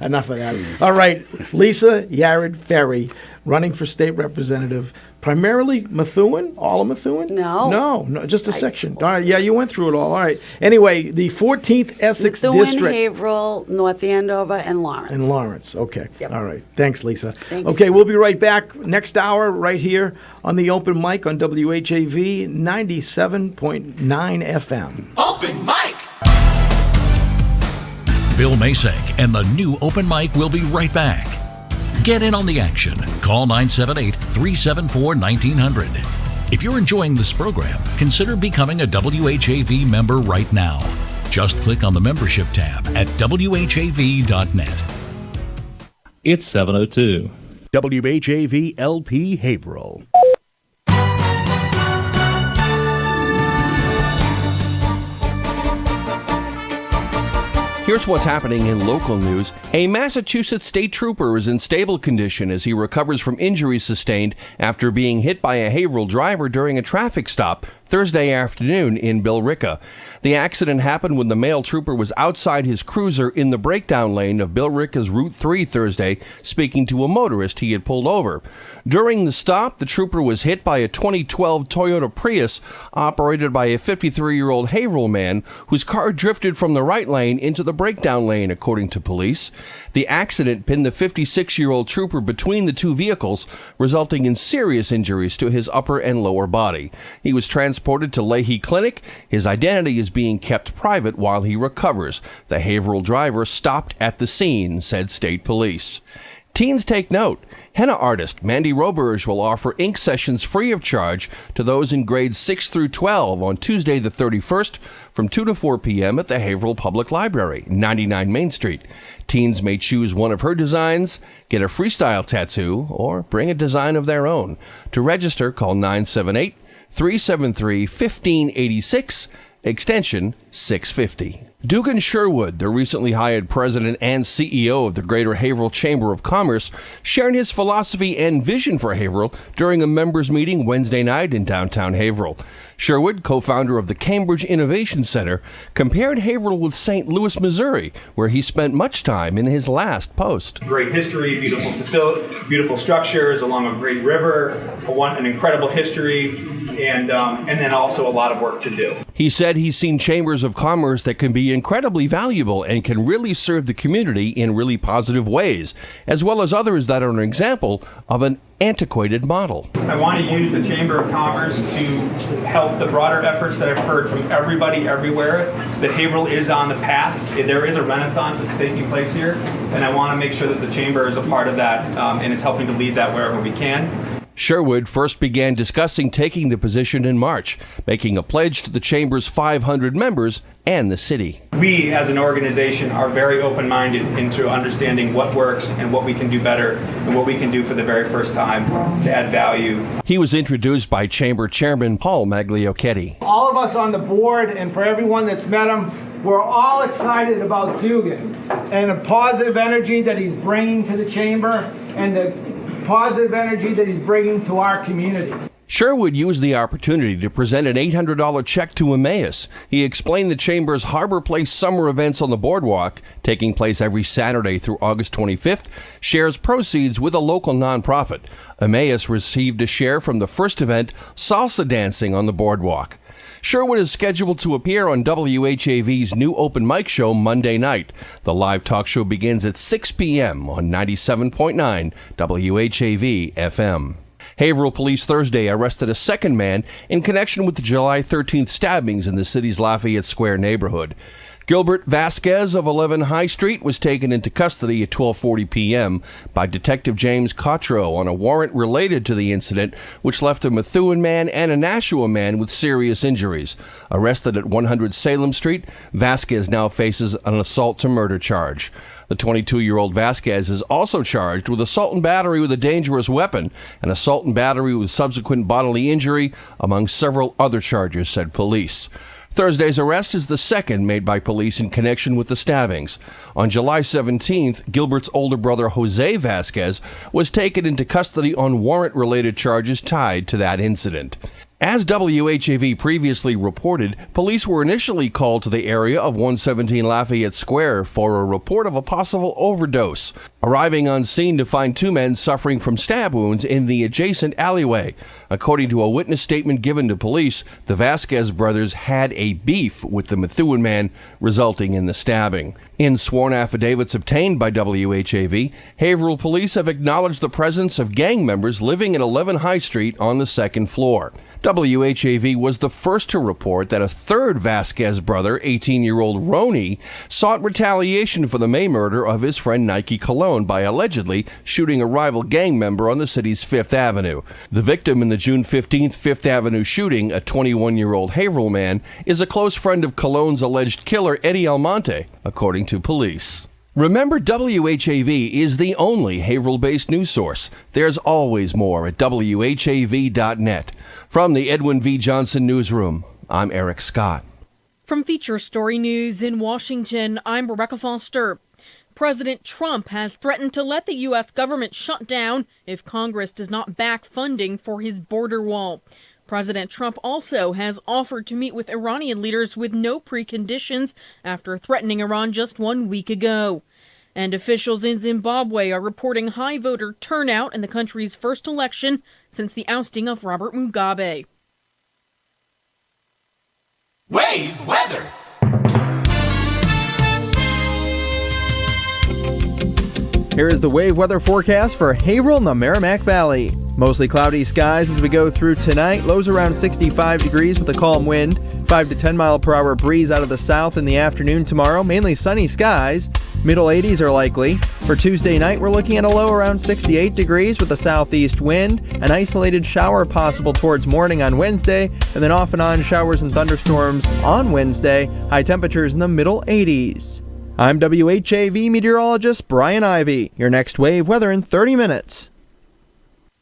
enough of that. All right, Lisa Yarid Ferry, running for state representative, primarily Methuen, all of Methuen? No, just a section. All right, yeah, you went through it all. All right. Anyway, the 14th Essex Methuen, District. Haverhill, North Andover, and Lawrence. And Lawrence, okay. Yep. All right. Thanks, Lisa. Thanks. Okay, we'll be right back next hour right here on the open mic on WHAV 97.9 FM. Open mic. Bill Macek and the new open mic will be right back. Get in on the action. Call 978-374-1900. If you're enjoying this program, consider becoming a WHAV member right now. Just click on the membership tab at WHAV.net. It's 7:02. WHAV LP Haverhill. Here's what's happening in local news. A Massachusetts state trooper is in stable condition as he recovers from injuries sustained after being hit by a Haverhill driver during a traffic stop Thursday afternoon in Billerica. The accident happened when the male trooper was outside his cruiser in the breakdown lane of Billerica's Route 3 Thursday, speaking to a motorist he had pulled over. During the stop, the trooper was hit by a 2012 Toyota Prius operated by a 53-year-old Haverhill man whose car drifted from the right lane into the breakdown lane, according to police. The accident pinned the 56-year-old trooper between the two vehicles, resulting in serious injuries to his upper and lower body. He was transported to Leahy Clinic. His identity is being kept private while he recovers. The Haverhill driver stopped at the scene, said state police. Teens take note. Henna artist Mandy Roberge will offer ink sessions free of charge to those in grades 6 through 12 on Tuesday the 31st from 2 to 4 p.m. at the Haverhill Public Library, 99 Main Street. Teens may choose one of her designs, get a freestyle tattoo, or bring a design of their own. To register, call 978-373-1586, extension 650. Dugan Sherwood, the recently hired president and CEO of the Greater Haverhill Chamber of Commerce, shared his philosophy and vision for Haverhill during a members' meeting Wednesday night in downtown Haverhill. Sherwood, co-founder of the Cambridge Innovation Center, compared Haverhill with St. Louis, Missouri, where he spent much time in his last post. Great history, beautiful facility, beautiful structures along a great river, an incredible history, and then also a lot of work to do. He said he's seen chambers of commerce that can be incredibly valuable and can really serve the community in really positive ways, as well as others that are an example of an antiquated model. I want to use the Chamber of Commerce to help the broader efforts that I've heard from everybody everywhere, that Haverhill is on the path. There is a renaissance that's taking place here, and I want to make sure that the Chamber is a part of that and is helping to lead that wherever we can. Sherwood first began discussing taking the position in March, making a pledge to the Chamber's 500 members and the city. We, as an organization, are very open-minded into understanding what works and what we can do better and what we can do for the very first time to add value. He was introduced by Chamber Chairman Paul Magliocchetti. All of us on the board and for everyone that's met him, we're all excited about Dugan and the positive energy that he's bringing to the chamber and the positive energy that he's bringing to our community. Sherwood used the opportunity to present an $800 check to Emmaus. He explained the Chamber's Harbor Place summer events on the boardwalk, taking place every Saturday through August 25th, shares proceeds with a local nonprofit. Emmaus received a share from the first event, salsa dancing on the boardwalk. Sherwood is scheduled to appear on WHAV's new open mic show Monday night. The live talk show begins at 6 p.m. on 97.9 WHAV FM. Haverhill police Thursday arrested a second man in connection with the July 13th stabbings in the city's Lafayette Square neighborhood. Gilbert Vasquez of 11 High Street was taken into custody at 12:40 p.m. by Detective James Cottrell on a warrant related to the incident, which left a Methuen man and a Nashua man with serious injuries. Arrested at 100 Salem Street, Vasquez now faces an assault to murder charge. The 22-year-old Vasquez is also charged with assault and battery with a dangerous weapon and assault and battery with subsequent bodily injury, among several other charges, said police. Thursday's arrest is the second made by police in connection with the stabbings. On July 17th, Gilbert's older brother Jose Vasquez was taken into custody on warrant-related charges tied to that incident. As WHAV previously reported, police were initially called to the area of 117 Lafayette Square for a report of a possible overdose, arriving on scene to find two men suffering from stab wounds in the adjacent alleyway. According to a witness statement given to police, the Vasquez brothers had a beef with the Methuen man, resulting in the stabbing. In sworn affidavits obtained by WHAV, Haverhill police have acknowledged the presence of gang members living at 11 High Street on the second floor. WHAV was the first to report that a third Vasquez brother, 18-year-old Roney, sought retaliation for the May murder of his friend Nike Cologne by allegedly shooting a rival gang member on the city's Fifth Avenue. The victim in the June 15th Fifth Avenue shooting, a 21-year-old Haverhill man, is a close friend of Cologne's alleged killer, Eddie Almonte, according to police. Remember, WHAV is the only Haverhill-based news source. There's always more at WHAV.net. From the Edwin V. Johnson Newsroom, I'm Eric Scott. From Feature Story News in Washington, I'm Rebecca Foster. President Trump has threatened to let the U.S. government shut down if Congress does not back funding for his border wall. President Trump also has offered to meet with Iranian leaders with no preconditions after threatening Iran just 1 week ago. And officials in Zimbabwe are reporting high voter turnout in the country's first election since the ousting of Robert Mugabe. Wave weather. Here is the wave weather forecast for Haverhill and the Merrimack Valley. Mostly cloudy skies as we go through tonight. Lows around 65 degrees with a calm wind. 5 to 10 mile per hour breeze out of the south in the afternoon tomorrow. Mainly sunny skies. Middle 80s are likely. For Tuesday night, we're looking at a low around 68 degrees with a southeast wind. An isolated shower possible towards morning on Wednesday, and then off and on showers and thunderstorms on Wednesday. High temperatures in the middle 80s. I'm WHAV meteorologist Brian Ivy. Your next wave weather in 30 minutes.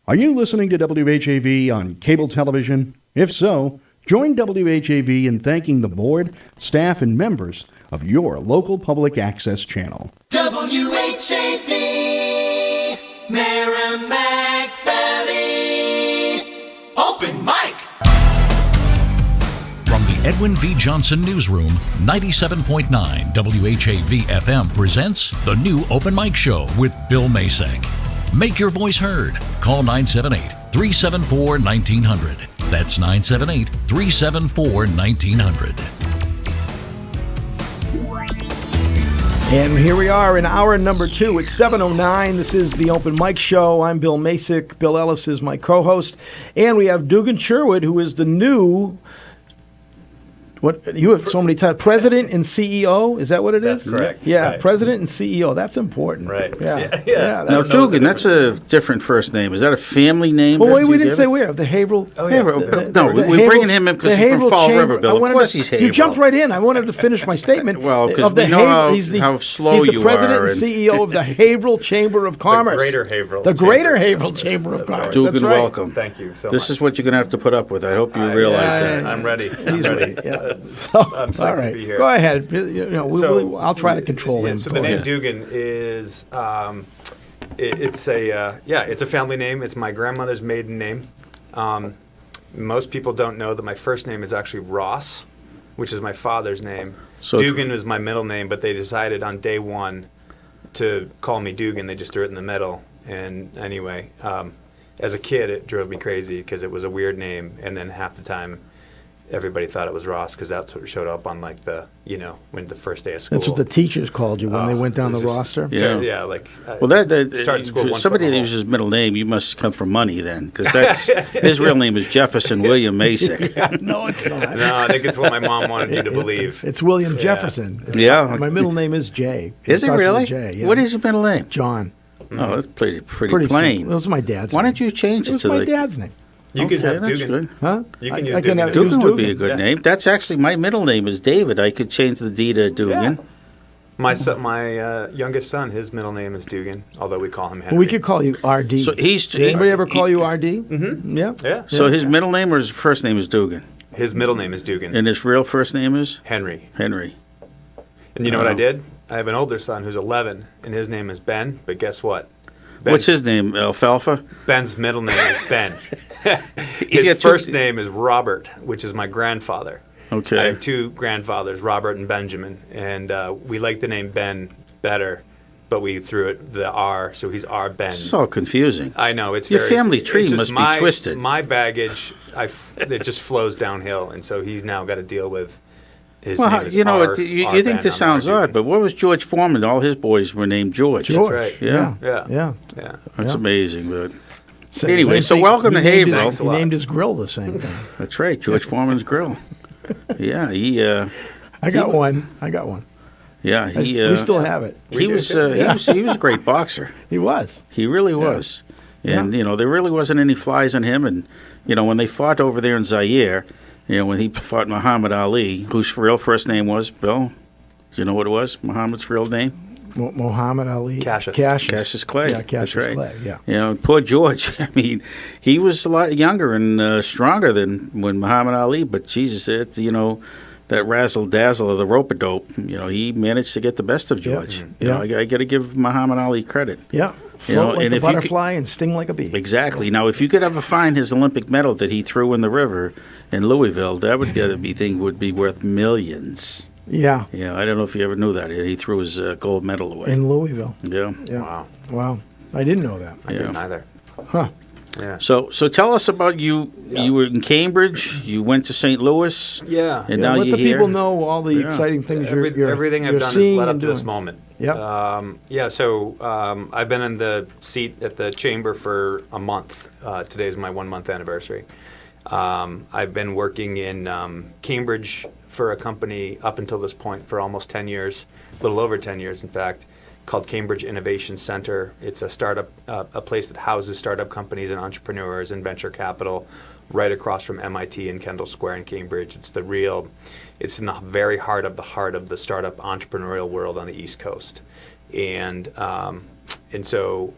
Are you listening to WHAV on cable television? If so, join WHAV in thanking the board, staff, and members of your local public access channel. WHAV, Merrimack Valley, open mic. From the Edwin V. Johnson Newsroom, 97.9 WHAV FM presents the new Open Mic Show with Bill Macek. Make your voice heard. Call 978-374-1900. That's 978-374-1900. And here we are in hour number 2. It's 7:09. This is the Open Mic Show. I'm Bill Macek. Bill Ellis is my co-host. And we have Dugan Sherwood, who is the new... What you have so many titles. President and CEO, is that what it is? That's correct. Yeah, right. President and CEO. That's important. Right. Yeah. Now, Dugan, that's a different first name. Is that a family name? Well, that wait, we you didn't give say it? where. The Haverhill. Oh, yeah. We're bringing him in because he's from Fall River, Bill. Of course he's Haverhill. You jumped right in. I wanted to finish my statement. Well, because we know how slow you are. He's the president and CEO of the Haverhill Chamber of Commerce. The Greater Haverhill. The Greater Haverhill Chamber of Commerce. Dugan, That's right. welcome. Thank you so much. This is what you're going to have to put up with. I hope you realize that. I'm ready. He's ready. Yeah. I'm psyched All right. to be here. Go ahead. I'll try to control him. So the name Dugan is it's a family name. It's my grandmother's maiden name. Most people don't know that my first name is actually Ross, which is my father's name. So Dugan is my middle name, but they decided on day one to call me Dugan. They just threw it in the middle. And anyway, as a kid, it drove me crazy because it was a weird name, and then half the time everybody thought it was Ross because that's what showed up on like the, when the first day of school. That's what the teachers called you when they went down the roster. Yeah, like. Well, started school one somebody foot that in the uses his middle name, you must come from money then, because that's his real name is Jefferson William Macek. No, it's not. No, I think it's what my mom wanted you to believe. It's William Jefferson. Yeah. My middle name is J. Is it starts with really? a J, yeah. What is your middle name? John. Oh, that's pretty Pretty plain. simple. It was my dad's Why name. don't you change It it was to my the dad's name. You could have that's Dugan. good. Huh? You can I use can Dugan. have- Dugan would be a Dugan. good Yeah. name. That's actually my middle name is David. I could change the D to Dugan. My son, my youngest son, his middle name is Dugan, although we call him Henry. We could call you RD. So he's Did anybody ever call you RD? Mm-hmm. Yeah. Yeah. So his middle name or his first name is Dugan, His middle name is Dugan. and his real first name is Henry. Henry. And you know what I did? I have an older son who's 11, and his name is Ben. But guess what? What's his name? Alfalfa. Ben's middle name is Ben. He's His got first name is Robert, which is my grandfather. Okay. I have two grandfathers, Robert and Benjamin, and we like the name Ben better, but we threw it the R, so he's R Ben. It's all confusing. I know it's Your very, family tree it's just must my, be twisted. My baggage, it just flows downhill, and so he's now got to deal with. His name Well, is you know, R, you R think Ben, this I'm R sounds odd, but what was George Foreman? All his boys were named George. George. right. Yeah. Yeah. That's amazing, but So- anyway, same so thing. welcome to He named his- Haverhill. He named his grill the same thing. That's right, George Foreman's Grill. Yeah, I got one. Yeah, We still have it. He was he was a great boxer. He was. He really was. And there really wasn't any flies on him. And when they fought over there in Zaire, when he fought Muhammad Ali, whose real first name was Bill. Do you know what it was? Muhammad's real name? Muhammad Ali. Cassius. Cassius Clay. Yeah, Cassius That's right. Clay. Yeah. Poor George. I mean, he was a lot younger and stronger than when Muhammad Ali. But Jesus, it's that razzle dazzle of the rope-a-dope. He managed to get the best of George. I got to give Muhammad Ali credit. Yeah. Float like and a if you could- butterfly and sting like a bee. Exactly. Now, if you could ever find his Olympic medal that he threw in the river in Louisville, that would be worth millions. Yeah. Yeah, I don't know if you ever knew that. He threw his gold medal away. In Louisville. Yeah. Wow. Wow. I didn't know that. I didn't either. Huh. Yeah. So tell us about you. You were in Cambridge. You went to St. Louis. Yeah. And now let you're the here. people know all the exciting things you're everything I've you're done has seeing led up and to this doing. moment. Yep. So I've been in the seat at the chamber for a month. Today's my 1 month anniversary. I've been working in Cambridge for a company up until this point for almost 10 years, a little over 10 years, in fact, called Cambridge Innovation Center. It's a startup, a place that houses startup companies and entrepreneurs and venture capital right across from MIT and Kendall Square in Cambridge. It's in the very heart of the startup entrepreneurial world on the East Coast. And so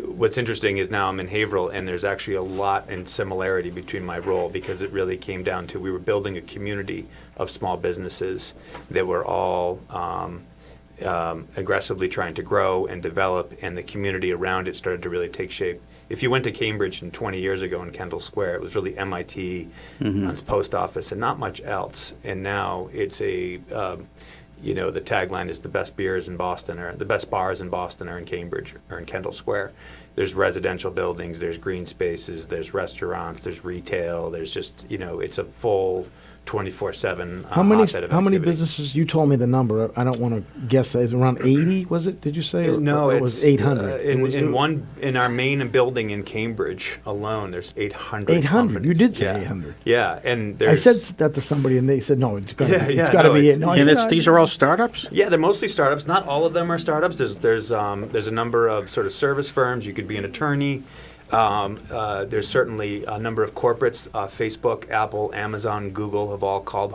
what's interesting is now I'm in Haverhill, and there's actually a lot in similarity between my role, because it really came down to we were building a community of small businesses that were all aggressively trying to grow and develop, and the community around it started to really take shape. If you went to Cambridge 20 years ago in Kendall Square, it was really MIT, the post office, and not much else. And now it's the tagline is the best beers in Boston, or the best bars in Boston are in Cambridge or in Kendall Square. There's residential buildings, there's green spaces, there's restaurants, there's retail, there's just, it's a full 24/7 How many hotbed of activity. businesses? You told me the number. I don't want to guess. Is it around 80? Was it? Did you say? No, it was 800. In our main building in Cambridge alone, there's 800. 800. companies. You did say Yeah. 800. Yeah, and I there's. said that to somebody, and they said no. It's got to be. It's got to no, be it's- it. No, I And said, these are all startups? Yeah, they're mostly startups. Not all of them are startups. There's a number of sort of service firms. You could be an attorney. There's certainly a number of corporates. Facebook, Apple, Amazon, Google have all called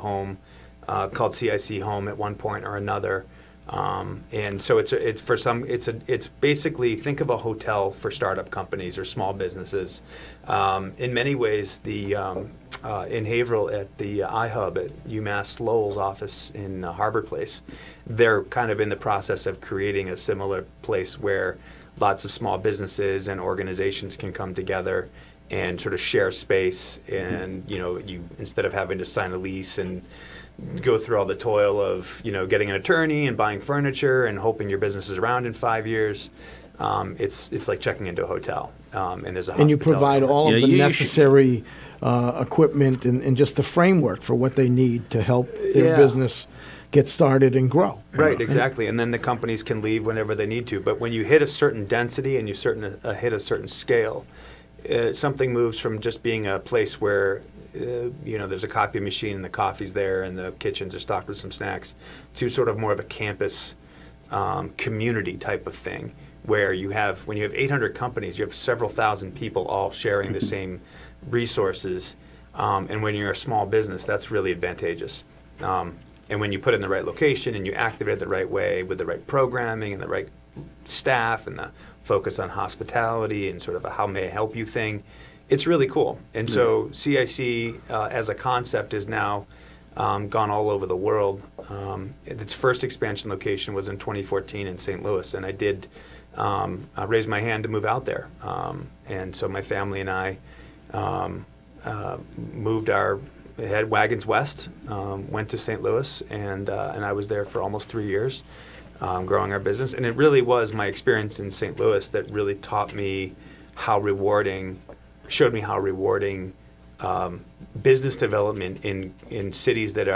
CIC home at one point or another. And so it's basically, think of a hotel for startup companies or small businesses. In many ways, in Haverhill at the iHub at UMass Lowell's office in Harbor Place, they're kind of in the process of creating a similar place where lots of small businesses and organizations can come together and sort of share space. And you instead of having to sign a lease and go through all the toil of getting an attorney and buying furniture and hoping your business is around in 5 years, it's like checking into a hotel. And there's a And you hospitality provide element. all of the necessary equipment and just the framework for what they need to help their business get started and grow. Right, exactly. And then the companies can leave whenever they need to. But when you hit a certain density and you hit a certain scale, something moves from just being a place where there's a copy machine and the coffee's there and the kitchens are stocked with some snacks, to sort of more of a campus community type of thing, where when you have 800 companies, you have several thousand people all sharing the same resources. And when you're a small business, that's really advantageous. And when you put it in the right location and you activate it the right way with the right programming and the right staff and the focus on hospitality and sort of a how may I help you thing, it's really cool. And so CIC as a concept is now gone all over the world. Its first expansion location was in 2014 in St. Louis, and I did raise my hand to move out there. And so my family and I had wagons west, went to St. Louis, and I was there for almost 3 years, growing our business. And it really was my experience in St. Louis that really showed me how rewarding business development in cities that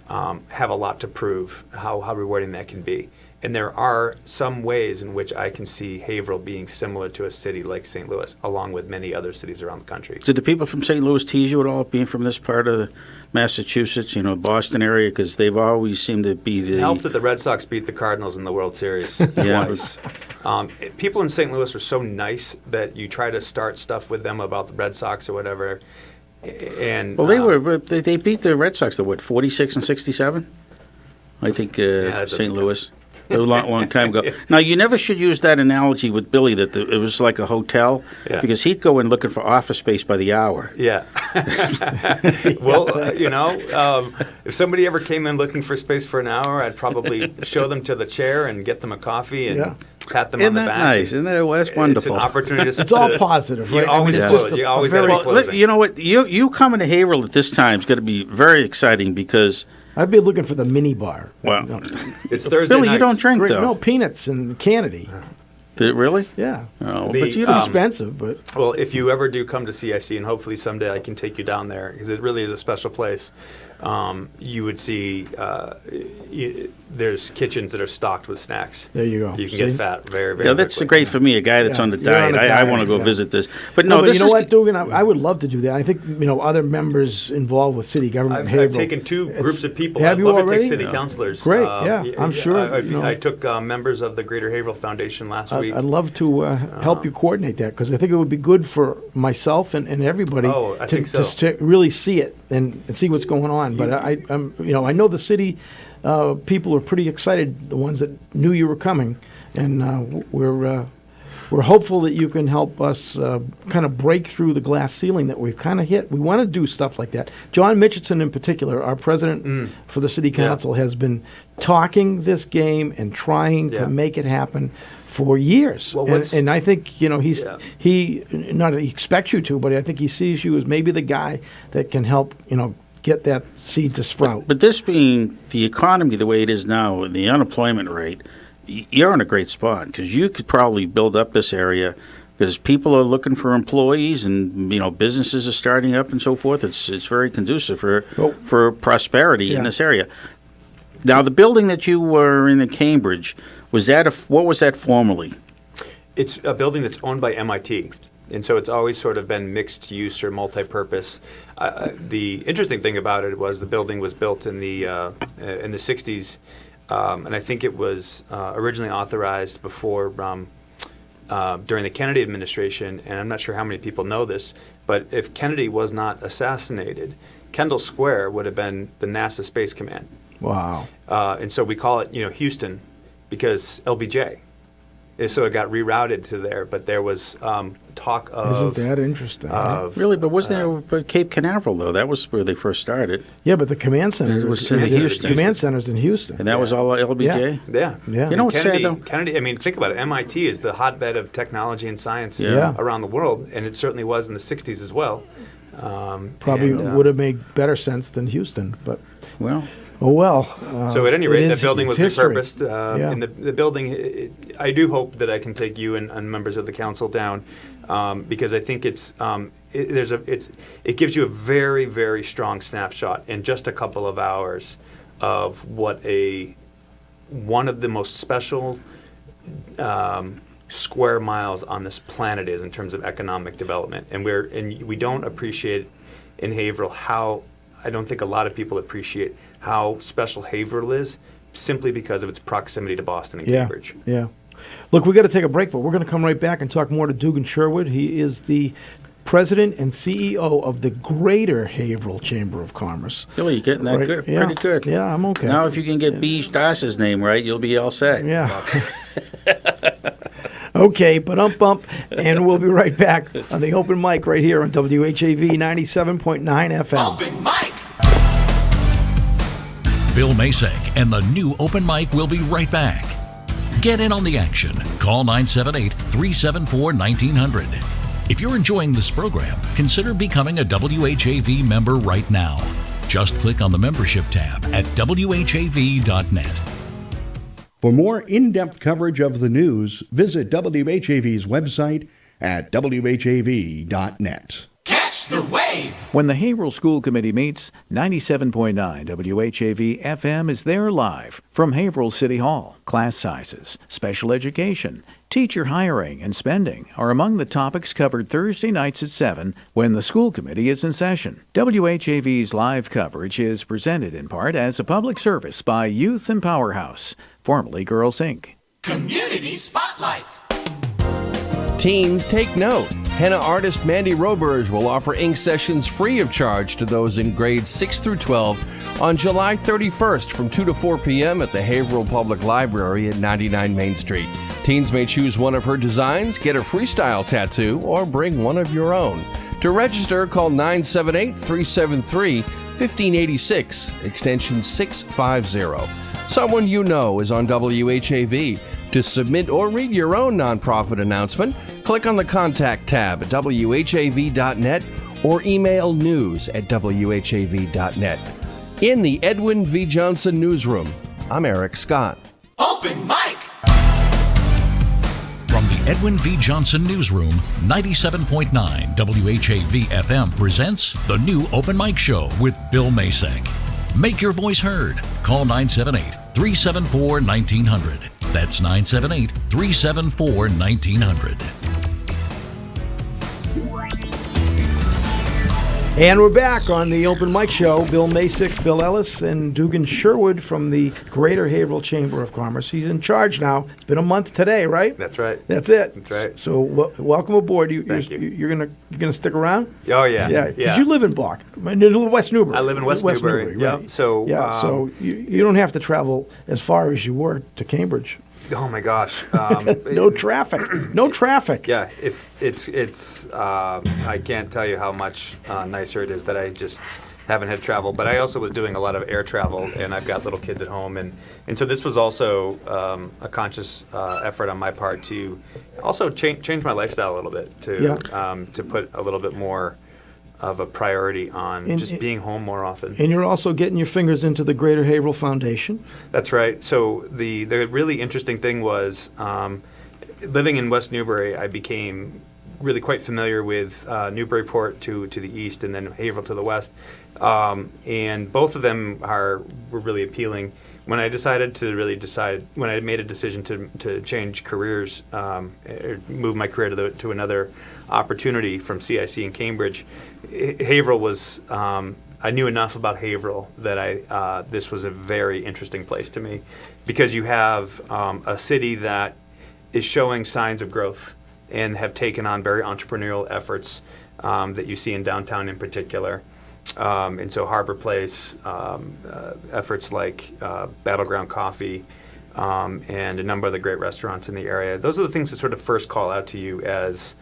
have a lot to prove, how rewarding that can be. And there are some ways in which I can see Haverhill being similar to a city like St. Louis, along with many other cities around the country. Did the people from St. Louis tease you at all, being from this part of Massachusetts, Boston area? Because they've always seemed to be the... It helped that the Red Sox beat the Cardinals in the World Series twice. People in St. Louis are so nice that you try to start stuff with them about the Red Sox or whatever. And they beat the Red Sox, 46 and 67? I think St. Louis. A long time ago. Now, you never should use that analogy with Billy that it was like a hotel, because he'd go in looking for office space by the hour. Yeah. Well, if somebody ever came in looking for space for an hour, I'd probably show them to the chair and get them a coffee and pat them on the back. Nice? Isn't that nice? That's wonderful. It's an opportunity It's all positive, right? You always close. You always got to be closing. You know what? You coming to Haverhill at this time is going to be very exciting, because... I'd be looking for the mini bar. Well, it's Thursday Billy, nights. you don't drink, though. No, peanuts and candy. Really? Yeah. Oh, but it's expensive, but... Well, if you ever do come to CIC, and hopefully someday I can take you down there, because it really is a special place, you would see there's kitchens that are stocked with snacks. There you go. You can get fat very, very that's quickly. great for me, a guy that's on the diet. I want to go visit this. But no, but this you know is... what, Dugan? I would love to do that. I think, other members involved with city government in Haverhill. I've taken two groups of people. Have I'd you love already? to take city councilors. Great, I'm sure. I took members of the Greater Haverhill Foundation last week. I'd love to help you coordinate that, because I think it would be good for myself and everybody I think so. to really see it and see what's going on. But I know the city people are pretty excited, the ones that knew you were coming, and we're hopeful that you can help us kind of break through the glass ceiling that we've kind of hit. We want to do stuff like that. John Mitchison, in particular, our president for the city council, has been talking this game and trying to make it happen for years. Well, and I think, he not that he expects you to, but I think he sees you as maybe the guy that can help, get that seed to sprout. But this being the economy the way it is now, and the unemployment rate, you're in a great spot, because you could probably build up this area, because people are looking for employees, and businesses are starting up and so forth. It's very conducive for prosperity in this area. Now, the building that you were in Cambridge, what was that formerly? It's a building that's owned by MIT. And so it's always sort of been mixed use or multi-purpose. The interesting thing about it was the building was built in the 60s, and I think it was originally authorized before during the Kennedy administration. And I'm not sure how many people know this, but if Kennedy was not assassinated, Kendall Square would have been the NASA Space Command. Wow. And so we call it, Houston, because LBJ. So it got rerouted to there, but there was talk of... Isn't that interesting? Really, but wasn't there Cape Canaveral, though? That was where they first started. Yeah, but the command center was in Houston. Command center's in Houston. And that was all LBJ? Yeah. Yeah. You know what's sad, though? Kennedy, I mean, think about it. MIT is the hotbed of technology and science Yeah. around the world, and it certainly was in the 60s as well. Probably would have made better sense than Houston, but... Well, Oh, well. So at any rate, it the is- building was it's history. repurposed. Yeah. And the building, I do hope that I can take you and members of the council down, because I think it gives you a very, very strong snapshot in just a couple of hours of what one of the most special square miles on this planet is in terms of economic development. And we don't appreciate in Haverhill how, I don't think a lot of people appreciate how special Haverhill is, simply because of its proximity to Boston and Cambridge. Yeah. Look, we got to take a break, but we're going to come right back and talk more to Dugan Sherwood. He is the president and CEO of the Greater Haverhill Chamber of Commerce. Billy, you're getting that Right, good, yeah. pretty good. Yeah, I'm okay. Now, if you can get B. Stas's name right, you'll be all set. Yeah. Okay, but bump, and we'll be right back on the open mic right here on WHAV 97.9 FM. Open mic. Bill Macek and the new open mic will be right back. Get in on the action. Call 978-374-1900. If you're enjoying this program, consider becoming a WHAV member right now. Just click on the membership tab at WHAV.net. For more in-depth coverage of the news, visit WHAV's website at WHAV.net. Catch the wave. When the Haverhill School Committee meets, 97.9 WHAV FM is there live from Haverhill City Hall. Class sizes, special education, teacher hiring, and spending are among the topics covered Thursday nights at 7 when the school committee is in session. WHAV's live coverage is presented in part as a public service by Youth and Powerhouse, formerly Girls Inc. Community Spotlight. Teens, take note. Henna artist Mandy Roberge will offer ink sessions free of charge to those in grades 6 through 12 on July 31st from 2 to 4 p.m. at the Haverhill Public Library at 99 Main Street. Teens may choose one of her designs, get a freestyle tattoo, or bring one of your own. To register, call 978-373-1586, extension 650. Someone you know is on WHAV. To submit or read your own nonprofit announcement, click on the Contact tab at WHAV.net or email news@WHAV.net. In the Edwin V. Johnson Newsroom, I'm Eric Scott. Open mic. From the Edwin V. Johnson Newsroom, 97.9 WHAV FM presents the new Open Mic Show with Bill Macek. Make your voice heard. Call 978-374-1900. That's 978-374-1900. And we're back on the open mic show. Bill Macek, Bill Ellis, and Dugan Sherwood from the Greater Haverhill Chamber of Commerce. He's in charge now. It's been a month today, right? That's right. That's it. That's right. So welcome aboard. Thank you. You're gonna stick around? Oh, yeah. Yeah. Yeah. Did you live in Block? In West Newbury. I live in West Newbury. right? Yep. So, yeah. So you don't have to travel as far as you were to Cambridge. Oh my gosh. No traffic. No traffic. Yeah, if it's I can't tell you how much nicer it is that I just haven't had travel. But I also was doing a lot of air travel, and I've got little kids at home, and so this was also a conscious effort on my part to also change my lifestyle a little bit to put a little bit more of a priority on just being home more often. And you're also getting your fingers into the Greater Haverhill Foundation. That's right. So the really interesting thing was living in West Newbury, I became really quite familiar with Newburyport to the east and then Haverhill to the west. And both of them were really appealing. When I when I made a decision to change careers, move my career to another opportunity from CIC in Cambridge, Haverhill was, I knew enough about Haverhill that this was a very interesting place to me, because you have a city that is showing signs of growth and have taken on very entrepreneurial efforts that you see in downtown in particular. And so Harbor Place, efforts like Battleground Coffee, and a number of the great restaurants in the area. Those are the things that sort of first call out to you as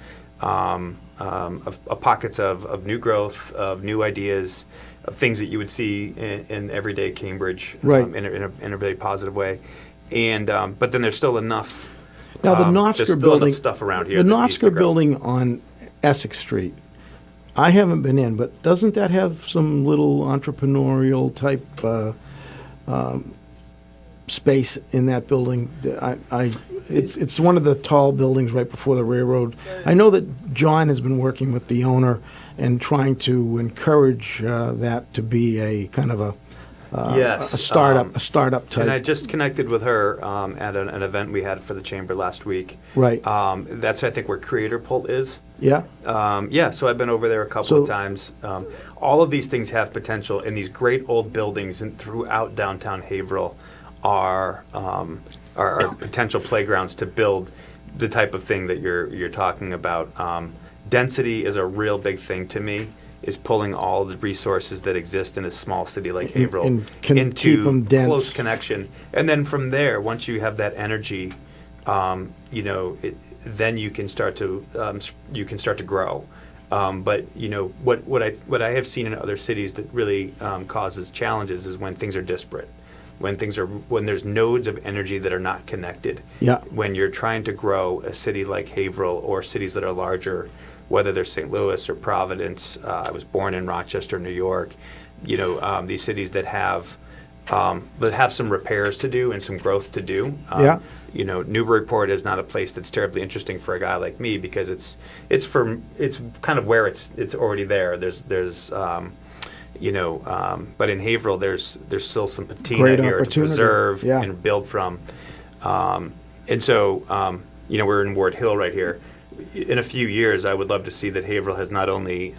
pockets of new growth, of new ideas, of things that you would see in everyday Cambridge, right. in a very positive way. And but then there's still enough. Now the there's Nofsker still building, enough stuff around here. the that needs to Nofsker grow. building on Essex Street. I haven't been in, but doesn't that have some little entrepreneurial type space in that building. It's one of the tall buildings right before the railroad. I know that John has been working with the owner and trying to encourage that to be a kind of a startup type. And I just connected with her at an event we had for the chamber last week. Right. That's, I think, where Creator Pult is. Yeah. So I've been over there a couple of times. All of these things have potential, and these great old buildings throughout downtown Haverhill are potential playgrounds to build the type of thing that you're talking about. Density is a real big thing to me. Is pulling all the resources that exist in a small city like Haverhill and keep them dense. Close connection, and then from there, once you have that energy, then you can start to grow. But what I have seen in other cities that really causes challenges is when things are disparate, when there's nodes of energy that are not connected. Yeah. When you're trying to grow a city like Haverhill or cities that are larger, whether they're St. Louis or Providence. I was born in Rochester, New York. These cities that have some repairs to do and some growth to do. Newburyport is not a place that's terribly interesting for a guy like me because it's kind of where it's already there. But in Haverhill, there's still some patina Great here to preserve Yeah. and build from. We're in Ward Hill right here. In a few years, I would love to see that Haverhill has not only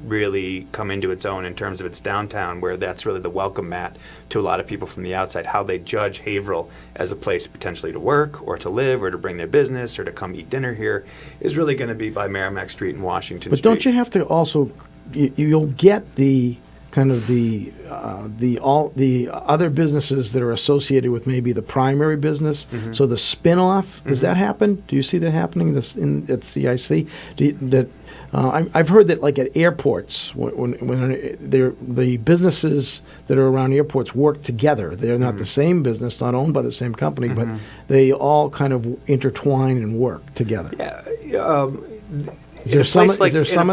really come into its own in terms of its downtown, where that's really the welcome mat to a lot of people from the outside, how they judge Haverhill as a place potentially to work or to live or to bring their business or to come eat dinner here, is really going to be by Merrimack Street and Washington But Street. don't you have to also, you'll get the kind of the other businesses that are associated with maybe the primary business. Mm-hmm. So the spin-off, does that happen? Do you see that happening at CIC? I've heard that like at airports, when the businesses that are around airports work together. They're not the same business, not owned by the same company, but they all kind of intertwine and work together. Yeah. Is there some of in a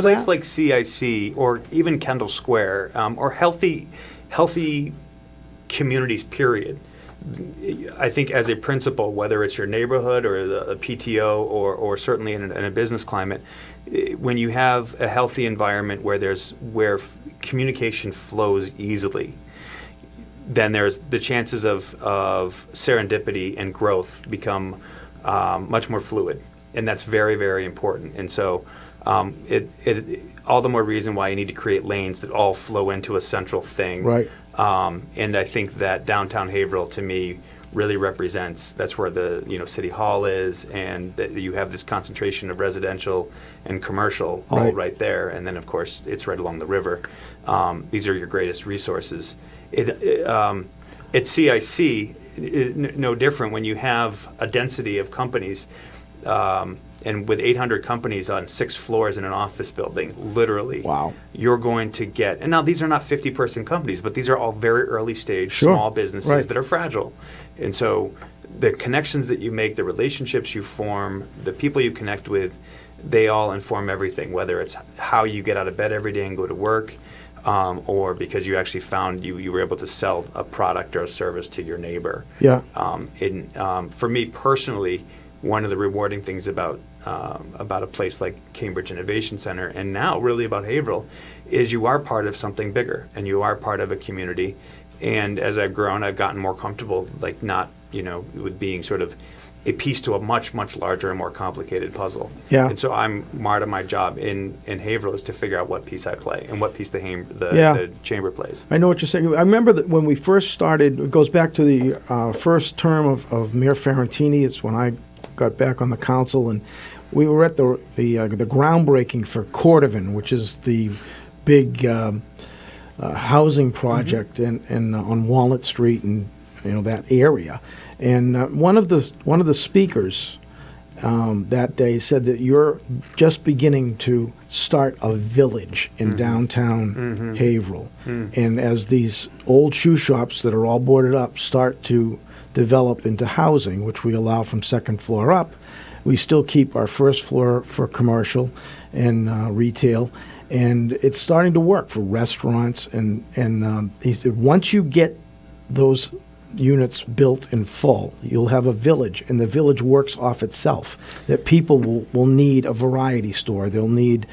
place that? like CIC or even Kendall Square or healthy communities, period. I think as a principle, whether it's your neighborhood or a PTO or certainly in a business climate, when you have a healthy environment where communication flows easily, then there's the chances of serendipity and growth become much more fluid, and that's very, very important. And so it all the more reason why you need to create lanes that all flow into a central thing. Right. And I think that downtown Haverhill, to me, really represents, that's where the City Hall is, and that you have this concentration of residential and commercial all right there. And then, of course, it's right along the river. These are your greatest resources. At CIC, no different when you have a density of companies. And with 800 companies on 6 floors in an office building, literally, wow, you're going to get, and now these are not 50-person companies, but these are all very early stage small businesses that are fragile. And so the connections that you make, the relationships you form, the people you connect with, they all inform everything, whether it's how you get out of bed every day and go to work, or because you actually found you were able to sell a product or a service to your neighbor. Yeah. For me personally, one of the rewarding things about a place like Cambridge Innovation Center, and now really about Haverhill, is you are part of something bigger, and you are part of a community. And as I've grown, I've gotten more comfortable, like not, with being sort of a piece to a much, much larger and more complicated puzzle. Yeah. And so part of my job in Haverhill is to figure out what piece I play and what piece the chamber plays. I know what you're saying. I remember that when we first started, it goes back to the first term of Mayor Fiorentini. It's when I got back on the council, and we were at the groundbreaking for Cordovan, which is the big housing project in on Walnut Street and that area. And one of the speakers that day said that you're just beginning to start a village in downtown Haverhill, and as these old shoe shops that are all boarded up start to develop into housing, which we allow from second floor up, we still keep our first floor for commercial and retail, and it's starting to work for restaurants. And he said once you get those units built in full, you'll have a village, and the village works off itself. That people will need a variety store. They'll need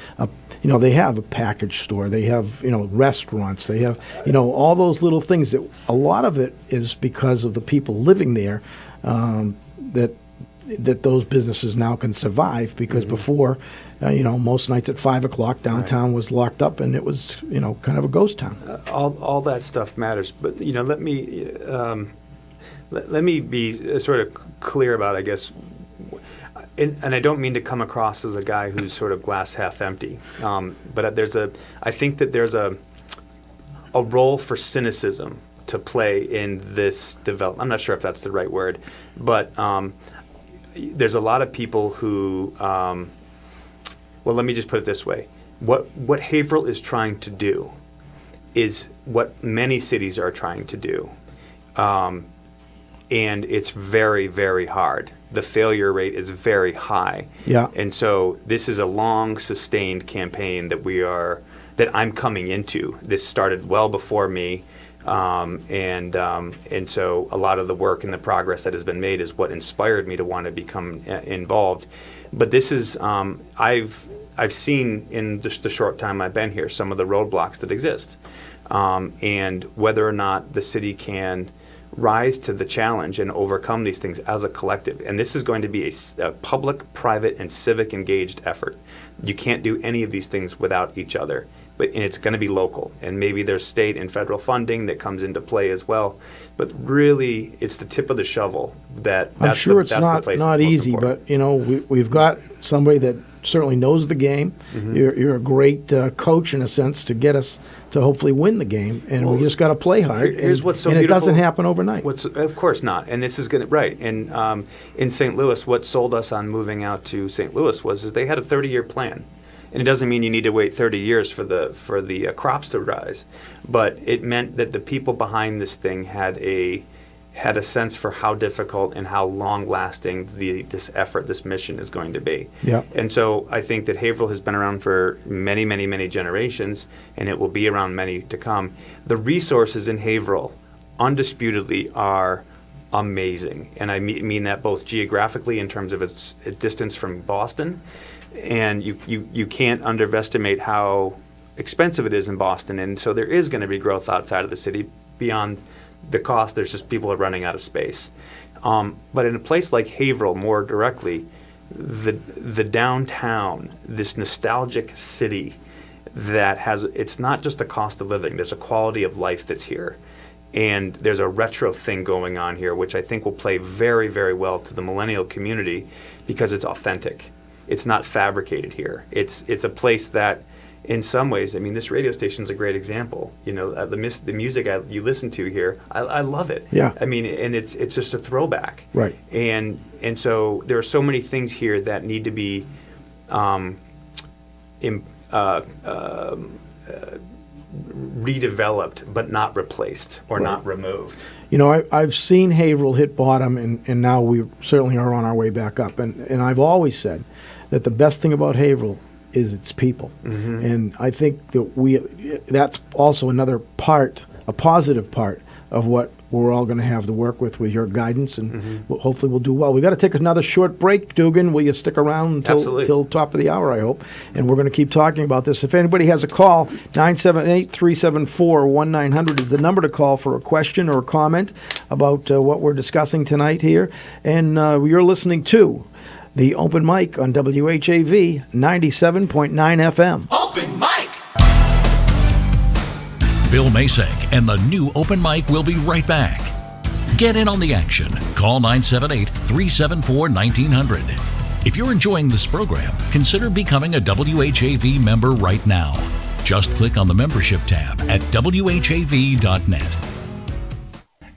they have a package store. They have, restaurants. They have, all those little things that a lot of it is because of the people living there that those businesses now can survive, because before, most nights at 5 o'clock downtown was locked up, and it was, kind of a ghost town. All that stuff matters, but let me be sort of clear about, I guess, and I don't mean to come across as a guy who's sort of glass half empty, but I think that there's a role for cynicism to play in this development. I'm not sure if that's the right word, but there's a lot of people who, let me just put it this way. What Haverhill is trying to do is what many cities are trying to do. And it's very, very hard. The failure rate is very high. Yeah. And so this is a long, sustained campaign that I'm coming into. This started well before me. And so a lot of the work and the progress that has been made is what inspired me to want to become involved. But this is, I've seen in just the short time I've been here some of the roadblocks that exist, and whether or not the city can rise to the challenge and overcome these things as a collective. And this is going to be a public, private, and civic engaged effort. You can't do any of these things without each other. And it's going to be local, and maybe there's state and federal funding that comes into play as well. But really, it's the tip of the shovel. I'm sure it's not easy, but we've got somebody that certainly knows the game. Mm-hmm. You're a great coach in a sense to get us to hopefully win the game, and we just got to play hard. Here's what's so and beautiful. It doesn't happen overnight. Of course not. And this is going to right. And in St. Louis, what sold us on moving out to St. Louis was they had a 30-year plan. And it doesn't mean you need to wait 30 years for the crops to rise, but it meant that the people behind this thing had a sense for how difficult and how long-lasting this effort, this mission is going to be. Yeah. And so I think that Haverhill has been around for many, many, many generations, and it will be around many to come. The resources in Haverhill, undisputedly, are amazing, and I mean that both geographically in terms of its distance from Boston. And you can't underestimate how expensive it is in Boston. And so there is going to be growth outside of the city beyond the cost. There's just people are running out of space. But in a place like Haverhill, more directly, the downtown, this nostalgic city that it's not just a cost of living. There's a quality of life that's here. And there's a retro thing going on here, which I think will play very, very well to the millennial community because it's authentic. It's not fabricated here. It's a place that, in some ways, this radio station is a great example. The music you listen to here, I love it. Yeah. And it's just a throwback. Right. And so there are so many things here that need to be redeveloped, but not replaced or not removed. I've seen Haverhill hit bottom, and now we certainly are on our way back up. And I've always said that the best thing about Haverhill is its people. Mm-hmm. And I think that that's also another part, a positive part of what we're all going to have to work with your guidance, and hopefully we'll do well. We've got to take another short break. Dugan, will you stick around till top of the hour, I hope? And we're going to keep talking about this. If anybody has a call, 978-374-1900 is the number to call for a question or a comment about what we're discussing tonight here. And you're listening to the Open Mic on WHAV 97.9 FM. Open Mic! Bill Macek and the new Open Mic will be right back. Get in on the action. Call 978-374-1900. If you're enjoying this program, consider becoming a WHAV member right now. Just click on the membership tab at WHAV.net.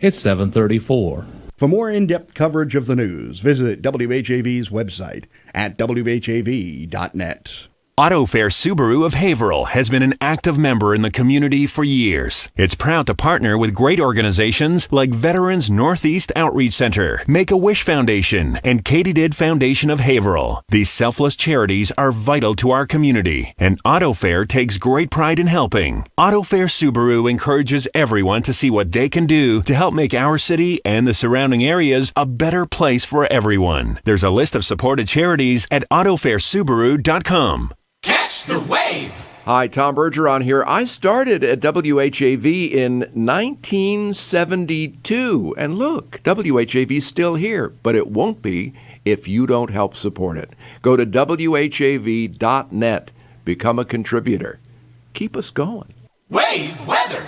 It's 7:34. For more in-depth coverage of the news, visit WHAV's website at WHAV.net. Auto Fair Subaru of Haverhill has been an active member in the community for years. It's proud to partner with great organizations like Veterans Northeast Outreach Center, Make-A-Wish Foundation, and Katydid Foundation of Haverhill. These selfless charities are vital to our community, and Auto Fair takes great pride in helping. Auto Fair Subaru encourages everyone to see what they can do to help make our city and the surrounding areas a better place for everyone. There's a list of supported charities at autofairsubaru.com. Catch the wave. Hi, Tom Bergeron here. I started at WHAV in 1972. And look, WHAV's still here, but it won't be if you don't help support it. Go to WHAV.net. Become a contributor. Keep us going. Wave weather.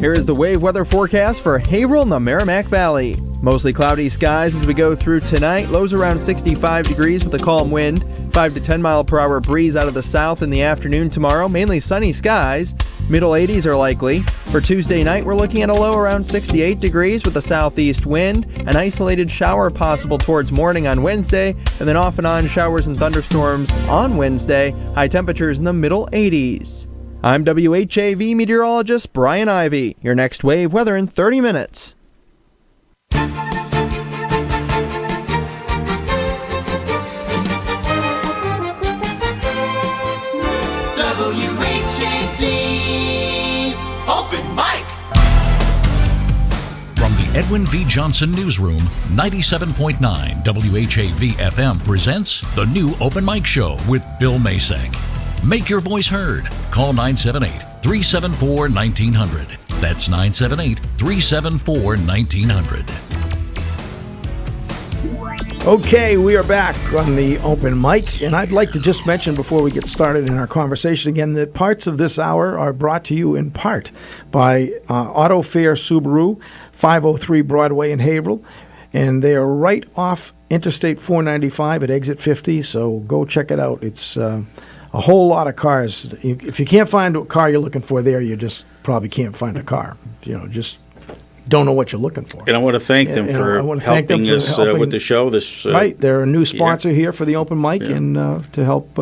Here is the wave weather forecast for Haverhill and the Merrimack Valley. Mostly cloudy skies as we go through tonight. Lows around 65 degrees with a calm wind. 5 to 10 mile per hour breeze out of the south in the afternoon tomorrow. Mainly sunny skies. Middle 80s are likely. For Tuesday night, we're looking at a low around 68 degrees with a southeast wind. An isolated shower possible towards morning on Wednesday. And then off and on showers and thunderstorms on Wednesday. High temperatures in the middle 80s. I'm WHAV meteorologist Brian Ivy. Your next wave weather in 30 minutes. WHAV Open Mic. From the Edwin V. Johnson Newsroom, 97.9 WHAV FM presents the new Open Mic Show with Bill Macek. Make your voice heard. Call 978-374-1900. That's 978-374-1900. Okay, we are back on the open mic, and I'd like to just mention before we get started in our conversation again that parts of this hour are brought to you in part by Auto Fair Subaru, 503 Broadway in Haverhill, and they are right off Interstate 495 at exit 50, so go check it out. It's a whole lot of cars. If you can't find a car you're looking for there, you just probably can't find a car. Just don't know what you're looking for. And I want to thank them for helping us with the show. Right, they're a new sponsor here for the open mic, and to help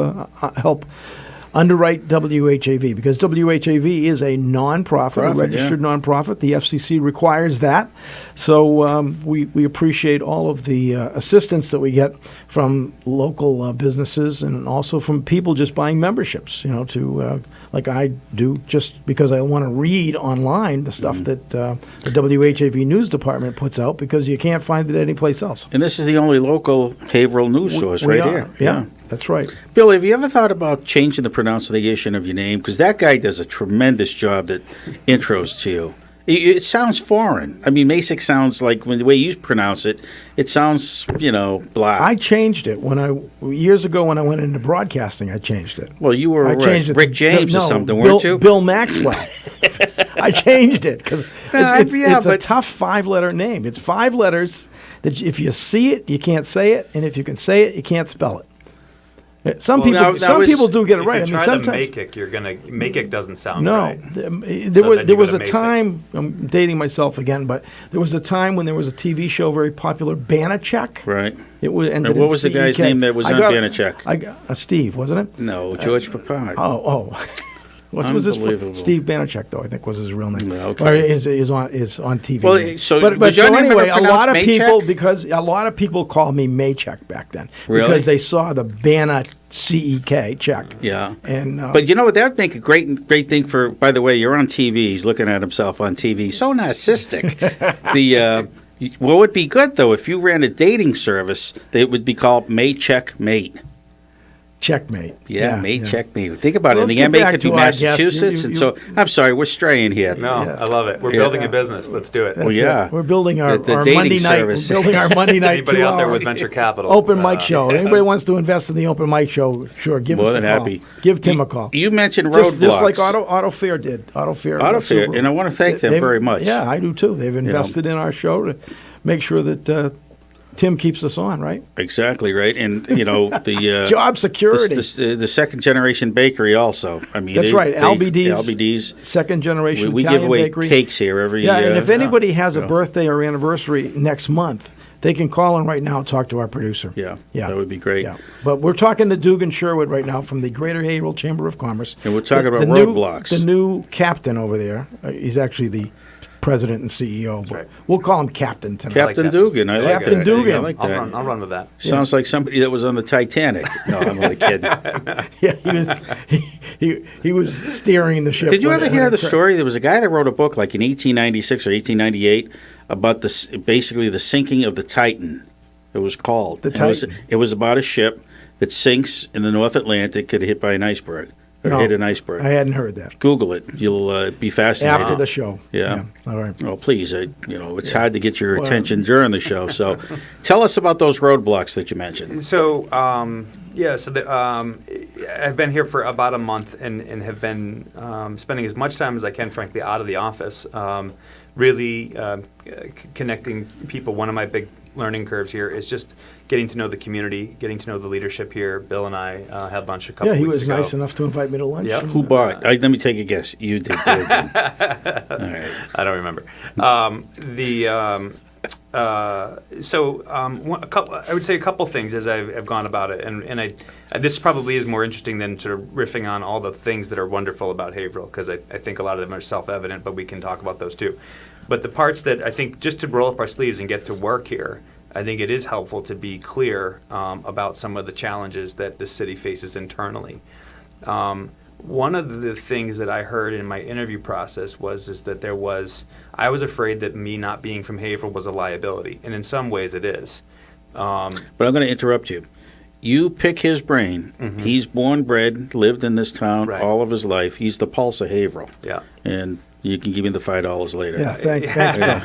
underwrite WHAV, because WHAV is a nonprofit, a registered nonprofit. The FCC requires that. So we appreciate all of the assistance that we get from local businesses and also from people just buying memberships, to like I do, just because I want to read online the stuff that the WHAV News Department puts out, because you can't find it anyplace else. And this is the only local Haverhill news source right here. Yeah, that's right. Bill, have you ever thought about changing the pronunciation of your name? Because that guy does a tremendous job that intros to you. It sounds foreign. I mean, Macek sounds like, the way you pronounce it, it sounds, blah. I changed it years ago when I went into broadcasting. I changed it. Well, you were Rick James or something, weren't you? Bill Maxwell. I changed it because it's a tough 5-letter name. It's 5 letters that if you see it, you can't say it, and if you can say it, you can't spell it. Some people do get it right. If you try the Macek, Macek doesn't sound right. There was a time, I'm dating myself again, but there was a time when there was a TV show very popular, Banachek. Right. It was, and what was the guy's name that was on Banachek? Steve, wasn't it? No, George Papard. Oh. What was his Steve Banachek, though, I think was his real name. Okay. Or is on TV. Well, but anyway, a lot of people, because a lot of people called me Macek back then. Really? Because they saw the Banachek check. Yeah. And but you know what? That would make a great thing for, by the way, you're on TV. He's looking at himself on TV. So narcissistic. What would be good, though, if you ran a dating service, it would be called Macek Mate. Checkmate. Yeah, checkmate. Think about it. And the MA could be Massachusetts. I'm sorry, we're straying here. No, I love it. We're building a business. Let's do it. We're building our Monday night. We're building our Monday night. Anybody out there with venture capital? Open mic show. Anybody wants to invest in the open mic show? Sure, give us a call. Happy. Give Tim a call. You mentioned roadblocks, just like Auto Fair did. Auto Fair, and I want to thank them very much. Yeah, I do too. They've invested in our show to make sure that Tim keeps us on, right? Exactly right, and the job security, the second generation bakery also. I mean, that's right. LBD's second generation. We Italian give away bakery. Cakes here every year. Yeah, and if anybody has a birthday or anniversary next month, they can call in right now and talk to our producer. Yeah, Yeah. that would be great. Yeah. But we're talking to Dugan Sherwood right now from the Greater Haverhill Chamber of Commerce. And we're talking about new- roadblocks. The new captain over there, he's actually the president and CEO. But right. We'll call him Captain tonight. Captain Dugan, I like Captain that. Dugan. I like that. I'll run with that. Sounds like somebody that was on the Titanic. No, I'm only kidding. Yeah, he was steering the ship. Did you when ever it- hear when the it cra- story? There was a guy that wrote a book like in 1896 or 1898 about basically the sinking of the Titan. It was called. The And Titan. It was about a ship that sinks in the North Atlantic, get hit by an iceberg or No, hit an iceberg. I hadn't heard that. Google it. You'll be fascinated. After the show. Yeah. All right. Well, please, it's hard to get your attention during the show. So tell us about those roadblocks that you mentioned. So, I've been here for about a month and have been spending as much time as I can, frankly, out of the office, really connecting people. One of my big learning curves here is just getting to know the community, getting to know the leadership here. Bill and I had lunch a couple Yeah, he weeks was ago. nice enough to invite me to lunch. Yep. Who bought? Let me take a guess. You did. All right. I don't remember. I would say a couple things as I've gone about it, and this probably is more interesting than sort of riffing on all the things that are wonderful about Haverhill, because I think a lot of them are self-evident, but we can talk about those too. But the parts that I think, just to roll up our sleeves and get to work here, I think it is helpful to be clear about some of the challenges that the city faces internally. One of the things that I heard in my interview process is that I was afraid that me not being from Haverhill was a liability, and in some ways it is. But I'm going to interrupt you. You pick his brain. Mm-hmm. He's born, bred, lived in this town Right. all of his life. He's the pulse of Haverhill. Yeah. And you can give me the $5 later. Yeah, thanks. I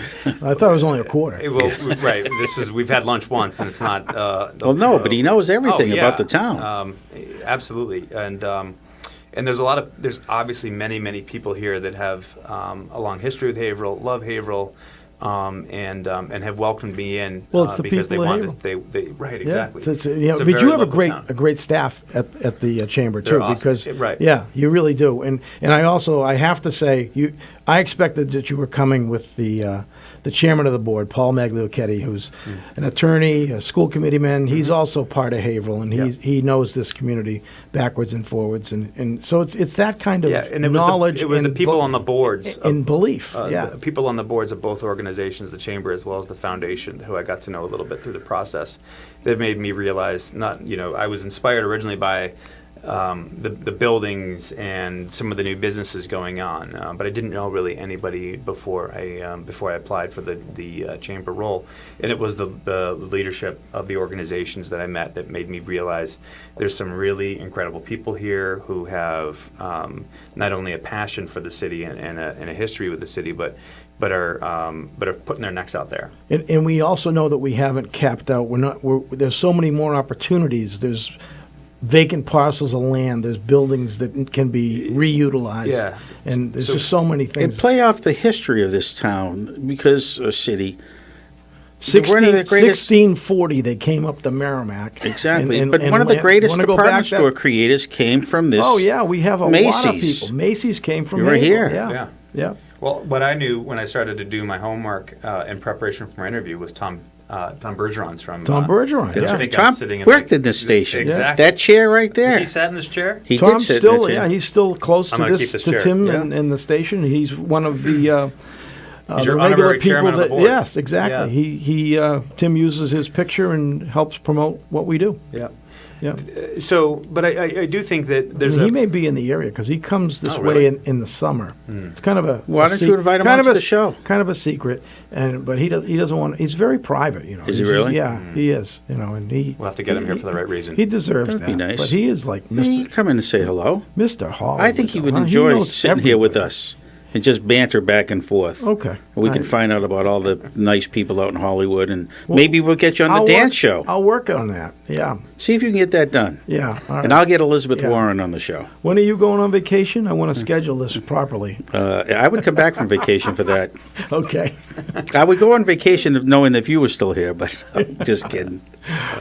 thought it was only a quarter. Well, right. We've had lunch once, and it's not. Well, no, but he knows everything about the town. Absolutely, and there's obviously many people here that have a long history with Haverhill, love Haverhill, and have welcomed me in. Well, it's the because people they of wanted. They right, Yeah, exactly. but It's you very have a local town. great staff at the chamber They're too, awesome. because Right. yeah, you really do. And I have to say, I expected that you were coming with the chairman of the board, Paul Magliochetti, who's an attorney, a school committee man. He's also part of Haverhill, and he knows this community backwards and forwards, and so it's that kind of And it knowledge. was the and people on the boards in belief. the people on the boards of both organizations, the chamber as well as the foundation, who I got to know a little bit through the process, that made me realize I was inspired originally by the buildings and some of the new businesses going on, but I didn't know really anybody before I applied for the chamber role, and it was the leadership of the organizations that I met that made me realize there's some really incredible people here who have not only a passion for the city and a history with the city, but are putting their necks out there. And we also know that we haven't capped out. There's so many more opportunities. There's vacant parcels of land. There's buildings that can be reutilized. Yeah. And there's just so many And things. play off the history of this town, because a city. One of the greatest, 1640, they came up to Merrimack. exactly. And- but and one of the land- greatest wanna go back department that- store creators came from this. Oh, yeah, we have a lot of Macy's. people. Macy's came from You were Haverhill. here. Yeah. Well, what I knew when I started to do my homework in preparation for my interview was Tom Bergeron's from. Tom Bergeron, I yeah. think Tom I'm sitting in worked in this station. Exactly. That chair right there. He sat in this chair. He Tom's did sit still, in that chair. yeah, he's still close I'm to gonna this, keep this to chair. Tim Yeah. and the station. He's one of the He's your regular honorary people chairman of the that. board. Yes, exactly. Yeah. Tim uses his picture and helps promote what we do. Yeah. Yeah. So, but I do think that there's he may be in the area because he comes this Oh, way really? in the summer. It's kind of a. Why don't you invite him onto the show? Kind of a secret, but he doesn't want. He's very private, you know. Is he He's- really? Yeah, he is. You know, and he. We'll have to get him here for the right reason. He deserves That'd be that. nice. But he is like He'd Mr. come in and say hello. Mr. Hall. I think he would enjoy sitting here with us and just banter back and forth. Okay. And we can find out about all the nice people out in Hollywood, and maybe we'll get you on the I'll dance work- show. I'll work on that. Yeah. See if you can get that done. Yeah. All right. And I'll get Elizabeth Yeah. Warren on the show. When are you going on vacation? I want to schedule this properly. I would come back from vacation for that. Okay. I would go on vacation knowing if you were still here, but I'm just kidding.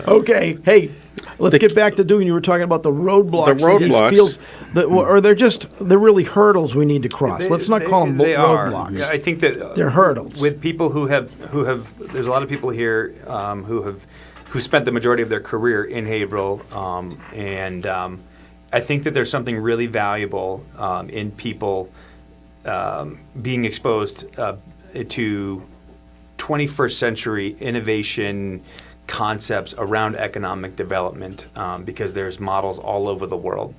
Okay. Hey, let's get back to doing. You were talking about the roadblocks. The roadblocks. Or they're really hurdles we need to cross. Let's not call them roadblocks. I think that they're hurdles. With people who have, there's a lot of people here who spent the majority of their career in Haverhill, and I think that there's something really valuable in people being exposed to 21st century innovation concepts around economic development, because there's models all over the world.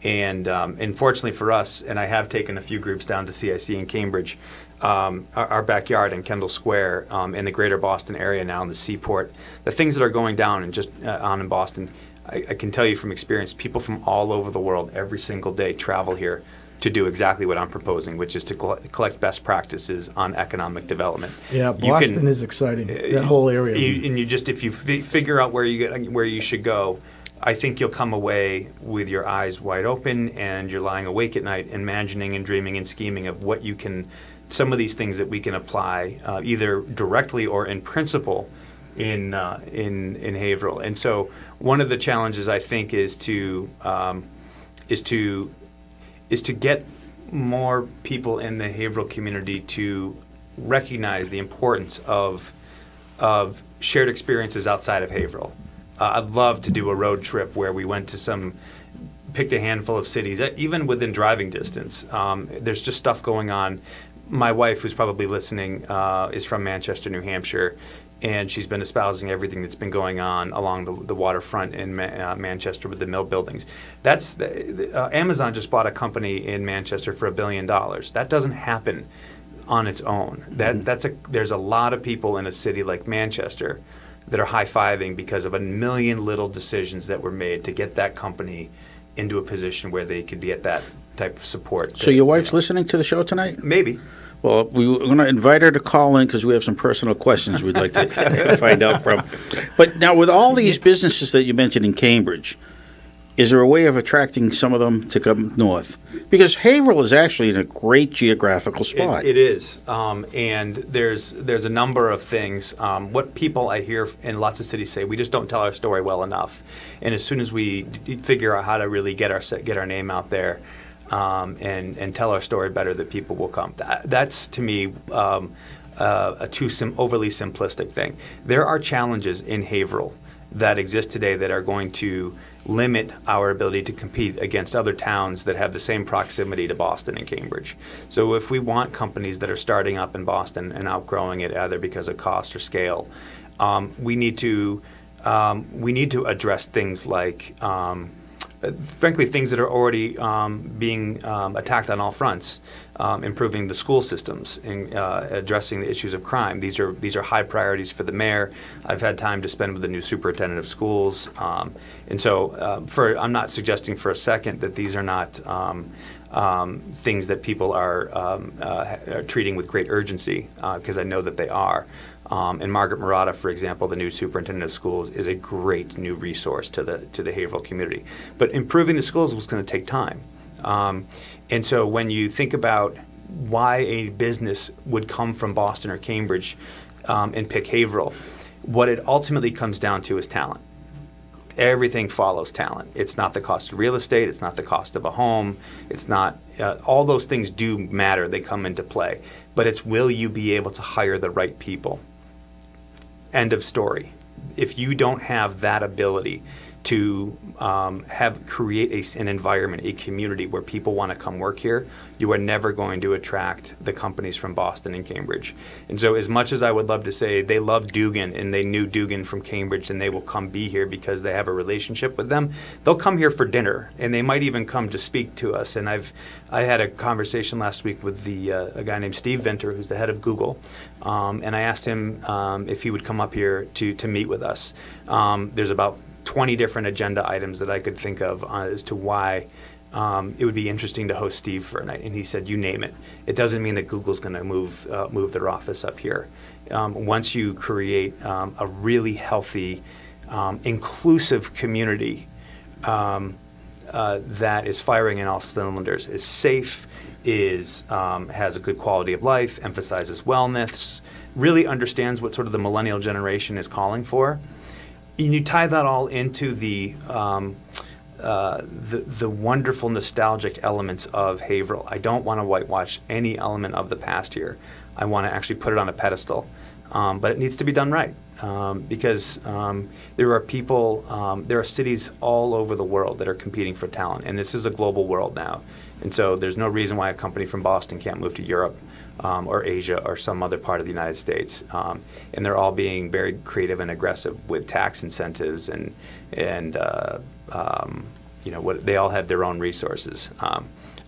And fortunately for us, and I have taken a few groups down to CIC in Cambridge, our backyard in Kendall Square, in the greater Boston area now, in the Seaport, the things that are going down and just on in Boston, I can tell you from experience, people from all over the world every single day travel here to do exactly what I'm proposing, which is to collect best practices on economic development. Yeah, Boston is exciting. That whole area. If you figure out where you should go, I think you'll come away with your eyes wide open, and you're lying awake at night imagining and dreaming and scheming of what you can, some of these things that we can apply either directly or in principle in Haverhill. And so one of the challenges, I think, is to get more people in the Haverhill community to recognize the importance of shared experiences outside of Haverhill. I'd love to do a road trip where we went to picked a handful of cities, even within driving distance. There's just stuff going on. My wife, who's probably listening, is from Manchester, New Hampshire, and she's been espousing everything that's been going on along the waterfront in Manchester with the mill buildings. Amazon just bought a company in Manchester for $1 billion. That doesn't happen on its own. There's a lot of people in a city like Manchester that are high-fiving because of a million little decisions that were made to get that company into a position where they could get that type of support. So your wife's listening to the show tonight? Maybe. Well, we're going to invite her to call in because we have some personal questions we'd like to find out from. But now, with all these businesses that you mentioned in Cambridge, is there a way of attracting some of them to come north? Because Haverhill is actually in a great geographical spot. It is, and there's a number of things. What people I hear in lots of cities say, we just don't tell our story well enough. And as soon as we figure out how to really get our name out there, and tell our story better, that people will come. That's to me a overly simplistic thing. There are challenges in Haverhill that exist today that are going to limit our ability to compete against other towns that have the same proximity to Boston and Cambridge. So if we want companies that are starting up in Boston and outgrowing it, either because of cost or scale, we need to address things like frankly, things that are already being attacked on all fronts, improving the school systems, and addressing the issues of crime. These are high priorities for the mayor. I've had time to spend with the new superintendent of schools, and so I'm not suggesting for a second that these are not things that people are treating with great urgency, because I know that they are. And Margaret Murata, for example, the new superintendent of schools, is a great new resource to the Haverhill community. But improving the schools was going to take time. And so when you think about why a business would come from Boston or Cambridge and pick Haverhill, what it ultimately comes down to is talent. Everything follows talent. It's not the cost of real estate. It's not the cost of a home. It's not all those things do matter. They come into play. But it's, will you be able to hire the right people? End of story. If you don't have that ability to create an environment, a community where people want to come work here, you are never going to attract the companies from Boston and Cambridge. And so as much as I would love to say they love Dugan and they knew Dugan from Cambridge and they will come be here because they have a relationship with them, they'll come here for dinner and they might even come to speak to us. And I had a conversation last week with a guy named Steve Venter, who's the head of Google, and I asked him if he would come up here to meet with us. There's about 20 different agenda items that I could think of as to why it would be interesting to host Steve for a night. And he said, you name it. It doesn't mean that Google's going to move their office up here. Once you create a really healthy, inclusive community that is firing in all cylinders, is safe, has a good quality of life, emphasizes wellness, really understands what sort of the millennial generation is calling for, you tie that all into the wonderful nostalgic elements of Haverhill. I don't want to whitewash any element of the past here. I want to actually put it on a pedestal, but it needs to be done right because there are people, there are cities all over the world that are competing for talent, and this is a global world now. And so there's no reason why a company from Boston can't move to Europe or Asia or some other part of the United States. And they're all being very creative and aggressive with tax incentives and what they all have their own resources.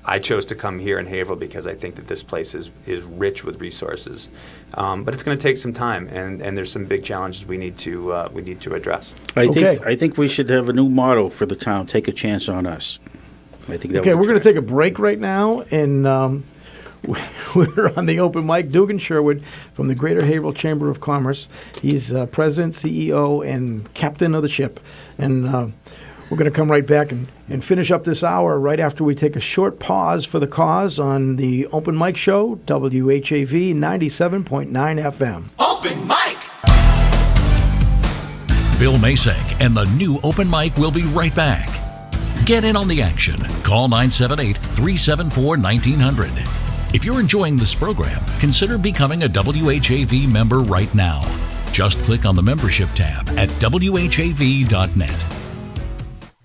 I chose to come here in Haverhill because I think that this place is rich with resources, but it's going to take some time, and there's some big challenges we need to address. I think we should have a new motto for the town: "Take a chance on us." I think that Okay, we're going to take a break right now, and we're on the open mic. Dugan Sherwood from the Greater Haverhill Chamber of Commerce. He's president, CEO, and captain of the ship, and we're going to come right back and finish up this hour right after we take a short pause for the cause on the Open Mic Show, WHAV 97.9 FM. Open mic! Bill Macek and the new Open Mic will be right back. Get in on the action. Call 978-374-1900. If you're enjoying this program, consider becoming a WHAV member right now. Just click on the membership tab at whav.net.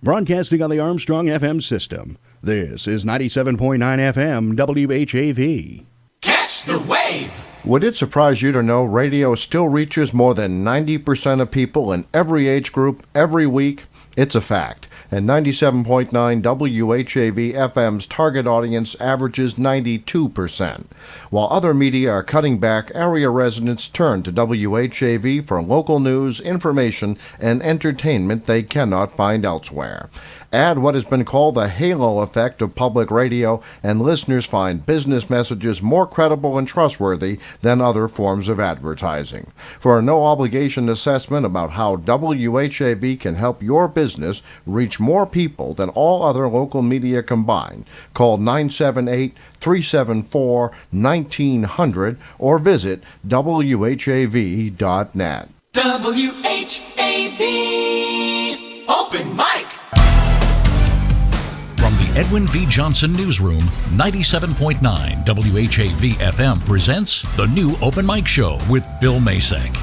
Broadcasting on the Armstrong FM system, this is 97.9 FM WHAV. Catch the wave! Would it surprise you to know radio still reaches more than 90% of people in every age group every week? It's a fact. And 97.9 WHAV FM's target audience averages 92%. While other media are cutting back, area residents turn to WHAV for local news, information, and entertainment they cannot find elsewhere. Add what has been called the halo effect of public radio, and listeners find business messages more credible and trustworthy than other forms of advertising. For a no-obligation assessment about how WHAV can help your business reach more people than all other local media combined, call 978-374-1900 or visit WHAV.net. WHAV Open Mic! From the Edwin V. Johnson Newsroom, 97.9 WHAV FM presents the new Open Mic Show with Bill Macek.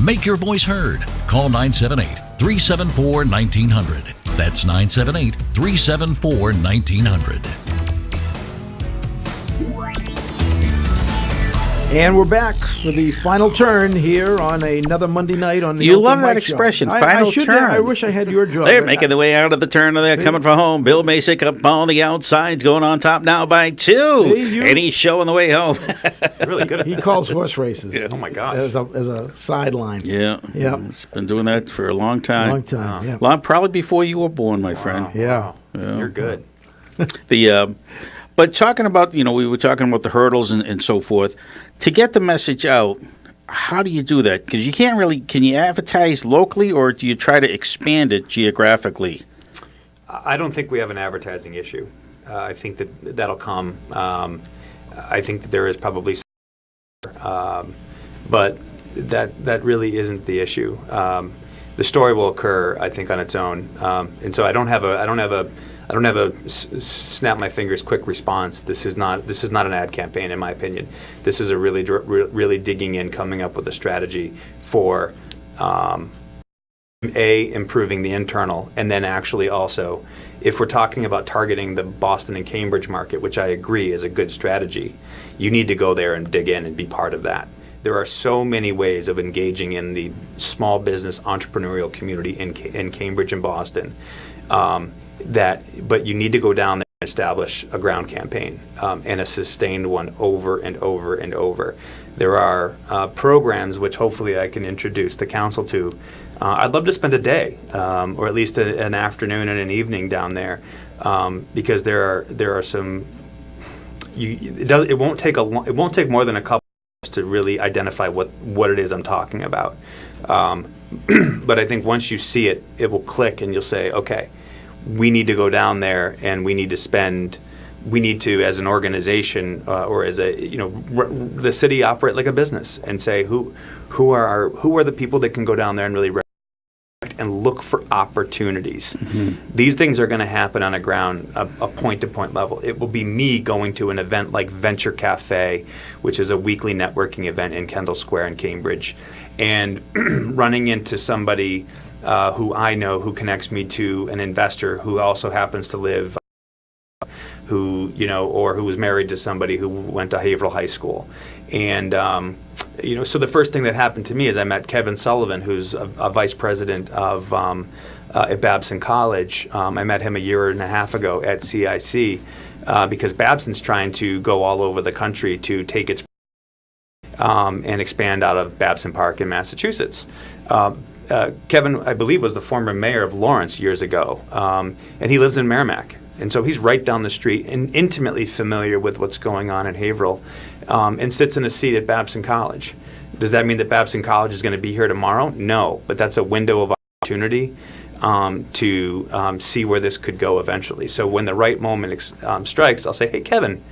Make your voice heard. Call 978-374-1900. That's 978-374-1900. And we're back for the final turn here on another Monday night on the You Open love that Mic Show. expression, I final should- turn. I wish I had your job. They're making their way out of the turn, and they're coming for home. Bill Macek up on the outside, going on top now by 2. And he's showing the way home. Really good at He calls horse races. Oh my God! As a sideline. Yeah. Yeah. It's been doing that for a long time. Long time, yeah. Probably before you were born, my friend. Yeah. You're good. But talking about, we were talking about the hurdles and so forth. To get the message out, how do you do that? Because you can't really, can you advertise locally, or do you try to expand it geographically? I don't think we have an advertising issue. I think that'll come. I think that there is probably but that really isn't the issue. The story will occur, I think, on its own, and so I don't have a snap my fingers quick response. This is not an ad campaign, in my opinion. This is a really digging in, coming up with a strategy for improving the internal, and then actually also, if we're talking about targeting the Boston and Cambridge market, which I agree is a good strategy, you need to go there and dig in and be part of that. There are so many ways of engaging in the small business entrepreneurial community in Cambridge and Boston. But you need to go down there and establish a ground campaign and a sustained one over and over and over. There are programs which hopefully I can introduce the council to. I'd love to spend a day or at least an afternoon and an evening down there because there are some. It won't take more than a couple hours to really identify what it is I'm talking about. But I think once you see it, it will click and you'll say, okay, we need to go down there and we need to, as an organization or as the city operate like a business and say who are the people that can go down there and really and and look for opportunities. These things are going to happen on a point-to-point level. It will be me going to an event like Venture Cafe, which is a weekly networking event in Kendall Square in Cambridge, and running into somebody who I know who connects me to an investor who also happens to live or who was married to somebody who went to Haverhill High School. And, so the first thing that happened to me is I met Kevin Sullivan, who's a vice president of at Babson College. I met him a year and a half ago at CIC because Babson's trying to go all over the country to take its and expand out of Babson Park in Massachusetts. Kevin, I believe, was the former mayor of Lawrence years ago, and he lives in Merrimack. And so he's right down the street and intimately familiar with what's going on in Haverhill, and sits in a seat at Babson College. Does that mean that Babson College is going to be here tomorrow? No, but that's a window of opportunity to see where this could go eventually. So when the right moment strikes, I'll say, hey, Kevin,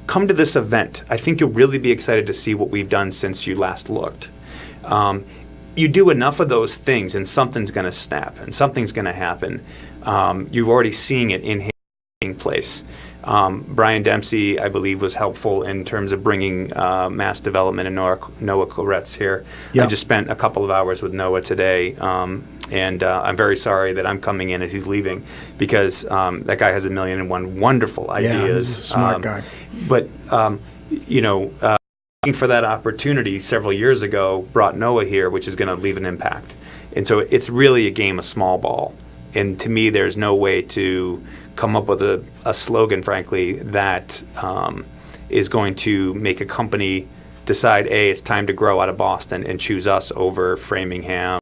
come to this event. I think you'll really be excited to see what we've done since you last looked. You do enough of those things and something's going to snap and something's going to happen. You've already seen it in place. Brian Dempsey, I believe, was helpful in terms of bringing mass development and Noah Koretz here. Yep. I just spent a couple of hours with Noah today, and I'm very sorry that I'm coming in as he's leaving because that guy has 1,000,001 wonderful ideas. Yeah, he's a smart guy. But, looking for that opportunity several years ago brought Noah here, which is going to leave an impact. And so it's really a game of small ball. And to me, there's no way to come up with a slogan, frankly, that is going to make a company decide, it's time to grow out of Boston and choose us over Framingham,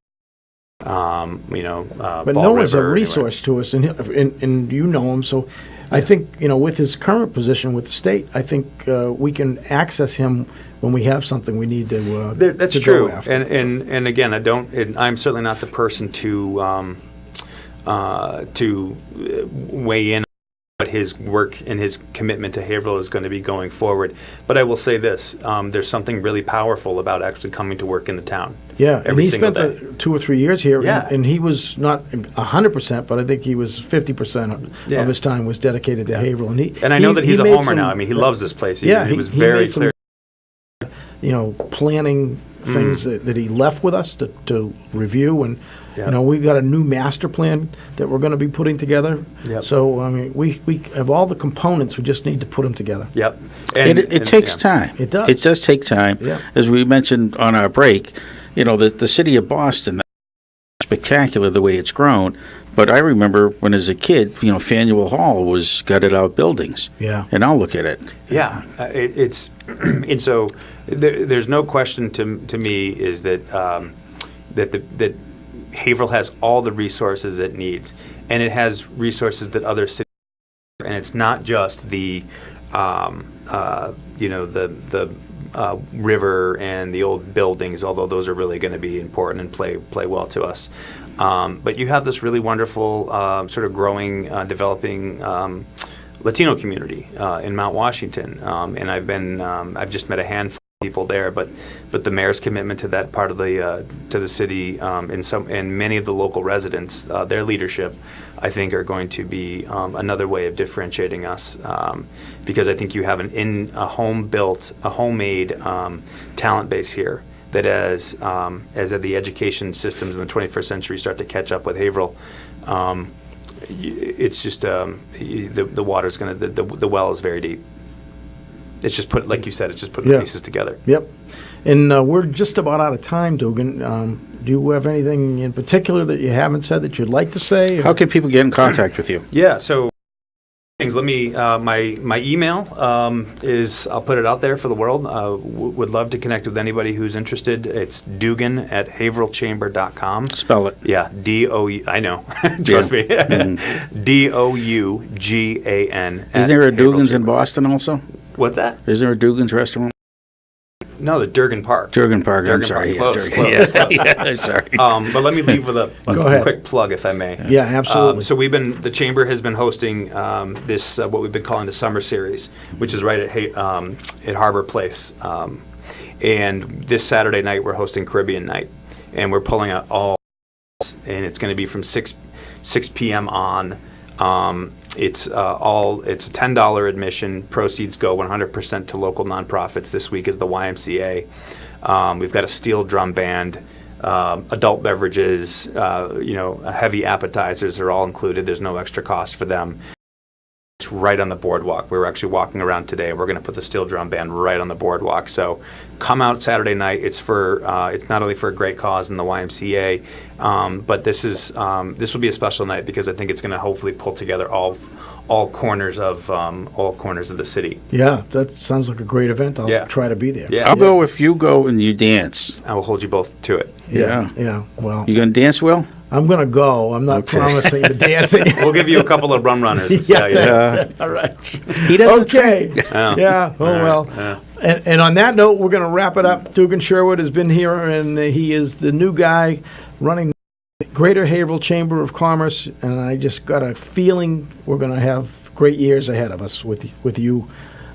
But Fall Noah's a River, resource to us, and you know him, so I think, with his current position with the state, I think we can access him when we have something we need to That's to true. go after. And again, I'm certainly not the person to weigh in on what his work and his commitment to Haverhill is going to be going forward. But I will say this, there's something really powerful about actually coming to work in the town. Yeah, and every he single spent day. 2 or 3 years here, Yeah. and he was not 100%, but I think he was 50% of his time was dedicated to Haverhill. And I know that he's a made homer now. I mean, he loves this place. He was he very made some, clear. Planning things that he left with us to review, and we've got a new master plan that we're going to be putting together. Yep. So I mean, we have all the components. We just need to put them together. Yep. It takes time. It does. It does take time. Yeah. As we mentioned on our break, the city of Boston, spectacular the way it's grown. But I remember when as a kid, Faneuil Hall was gutted out buildings. Yeah. And I'll look at it. Yeah, it's and so there's no question to me is that that Haverhill has all the resources it needs, and it has resources that other cities, and it's not just the river and the old buildings, although those are really going to be important and play well to us. But you have this really wonderful sort of growing, developing Latino community in Mount Washington, and I've just met a handful of people there, but the mayor's commitment to that part of to the city and many of the local residents, their leadership, I think, are going to be another way of differentiating us, because I think you have a homemade talent base here that as the education systems in the 21st century start to catch up with Haverhill, it's just the water's going to the well is very deep. It's just like you said, it's just putting the pieces together. Yep. And we're just about out of time, Dugan. Do you have anything in particular that you haven't said that you'd like to say? How can people get in contact with you? Yeah, so things. Let me, my email is, I'll put it out there for the world. Would love to connect with anybody who's interested. It's dugan@haverhillchamber.com. Spell it. Yeah, D-O-U, I know, trust me. D-O-U-G-A-N. Is there a Dugan's in Boston also? What's that? Is there a Dugan's restaurant? No, the Durgan Park. Durgan Park, I'm sorry. Close. Yeah, sorry. But let me leave with a quick plug, if I may. Yeah, absolutely. So the Chamber has been hosting this, what we've been calling the Summer Series, which is right at Harbor Place. And this Saturday night, we're hosting Caribbean Night. And we're pulling out all, and it's going to be from 6 p.m. on. It's a $10 admission. Proceeds go 100% to local nonprofits. This week is the YMCA. We've got a steel drum band, adult beverages, heavy appetizers are all included. There's no extra cost for them. It's right on the boardwalk. We were actually walking around today. We're going to put the steel drum band right on the boardwalk. So come out Saturday night. It's not only for a great cause in the YMCA, but this will be a special night because I think it's going to hopefully pull together all corners of the city. Yeah, that sounds like a great event. I'll try to be there. I'll go if you go and you dance. I will hold you both to it. Yeah. Well, you gonna dance, Will? I'm going to go. I'm not promising the dancing. We'll give you a couple of rum runners. And see how you do. All right. He doesn't Okay. Yeah. Oh, well. Yeah. And on that note, we're going to wrap it up. Dugan Sherwood has been here, and he is the new guy running the Greater Haverhill Chamber of Commerce, and I just got a feeling we're going to have great years ahead of us with you.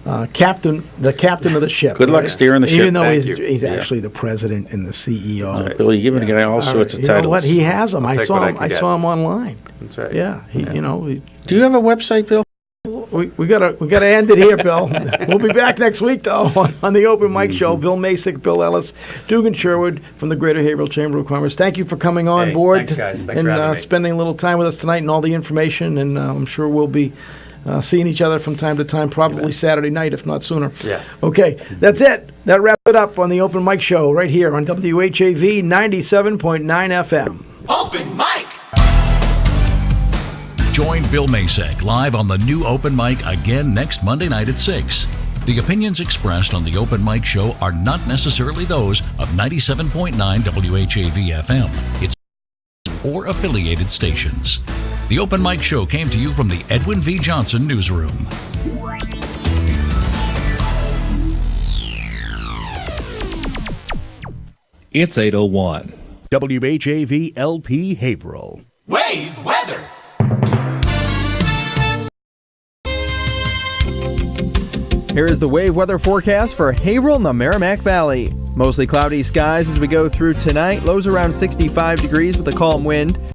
The captain of the ship. Good luck steering the ship. Even though Thank he's you. actually the president and the CEO. That's right. Billy, you're giving the guy all sorts of You titles. know what? He has them. I take saw what I him. can I get. saw him online. That's right. Yeah. Do you have a website, Bill? We gotta end it here, Bill. We'll be back next week though on the Open Mic Show. Bill Macek, Bill Ellis, Dugan Sherwood from the Greater Haverhill Chamber of Commerce. Thank you for coming on Hey, board thanks, guys. Thanks and for having me. spending a little time with us tonight and all the information. And I'm sure we'll be seeing each other from time to time, probably Saturday night, if not sooner. Yeah. Okay, that's it. That wraps it up on the Open Mic Show right here on WHAV 97.9 FM. Open mic. Join Bill Macek live on the new Open Mic again next Monday night at 6. The opinions expressed on the Open Mic Show are not necessarily those of 97.9 WHAV FM. It's or affiliated stations. The Open Mic Show came to you from the Edwin V. Johnson Newsroom. It's 8:01. WHAV LP Haverhill. Wave weather. Here is the wave weather forecast for Haverhill and the Merrimack Valley. Mostly cloudy skies as we go through tonight. Lows around 65 degrees with a calm wind.